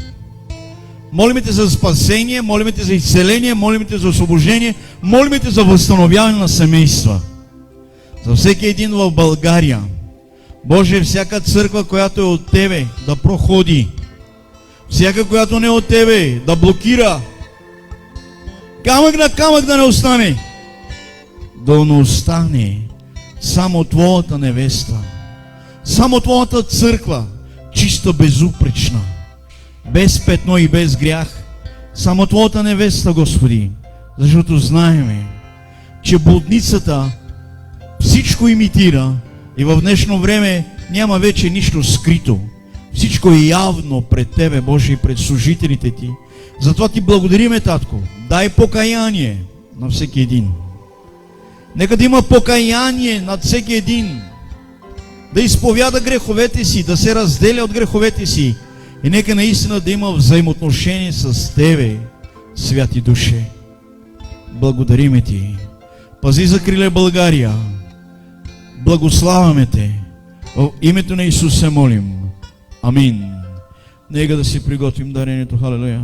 Speaker 1: Молиме Те за спасение, молиме Те за изцеление, молиме Те за освобождение, молиме Те за възстановяване на семейства. За всеки един в България. Боже, всяка църква, която е от Тебе, да проходи. Всяка, която не е от Тебе, да блокира. Камък на камък да не остане. Да не остане само Твоята невеста. Само Твоята църква, чиста, безупречна, без петно и без грях. Само Твоята невеста, Господи. Защото знаеме, че блудницата всичко имитира и в днешно време няма вече нищо скрито. Всичко е явно пред Тебе, Боже, и пред служителите Ти. Затова Ти благодариме, Татко. Дай покаяние на всеки един. Нека да има покаяние над всеки един. Да изповяда греховете си, да се разделя от греховете си. И нека наистина да има взаимоотношение с Тебе, святи душе. Благодариме Ти. Пази, закриле България. Благославяме Те. В името на Исус се молим. Амин. Нека да си приготвим дарението. Халелуя.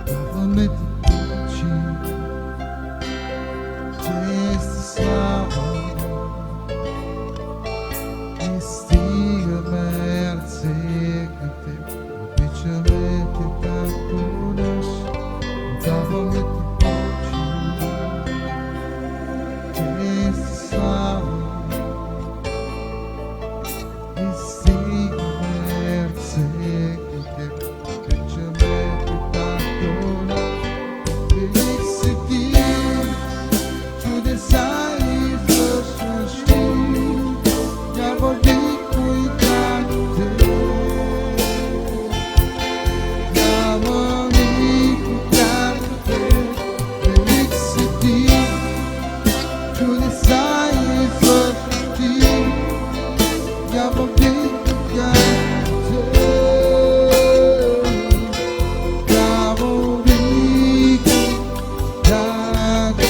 Speaker 2: Даваме Ти очи, чест и слава, и стигаме ръце към Теб. Обичаме Те както наш. Даваме Ти очи, чест и слава, и стигаме ръце към Теб. Обичаме Те както наш. Велик си Ти, чудеса извършваш Ти, няма никой както Те. Няма никой както Те. Велик си Ти, чудеса извършваш Ти, няма никой както Те. Няма никой както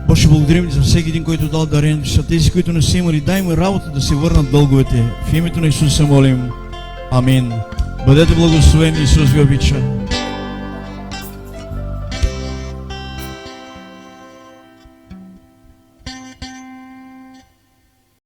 Speaker 1: Боже, благодарим Ти за всеки един, който дал дарението. За тези, които не са имали, дай им работа да се върнат дълговете. В името на Исус се молим. Амин. Бъдете благословени. Исус ви обича.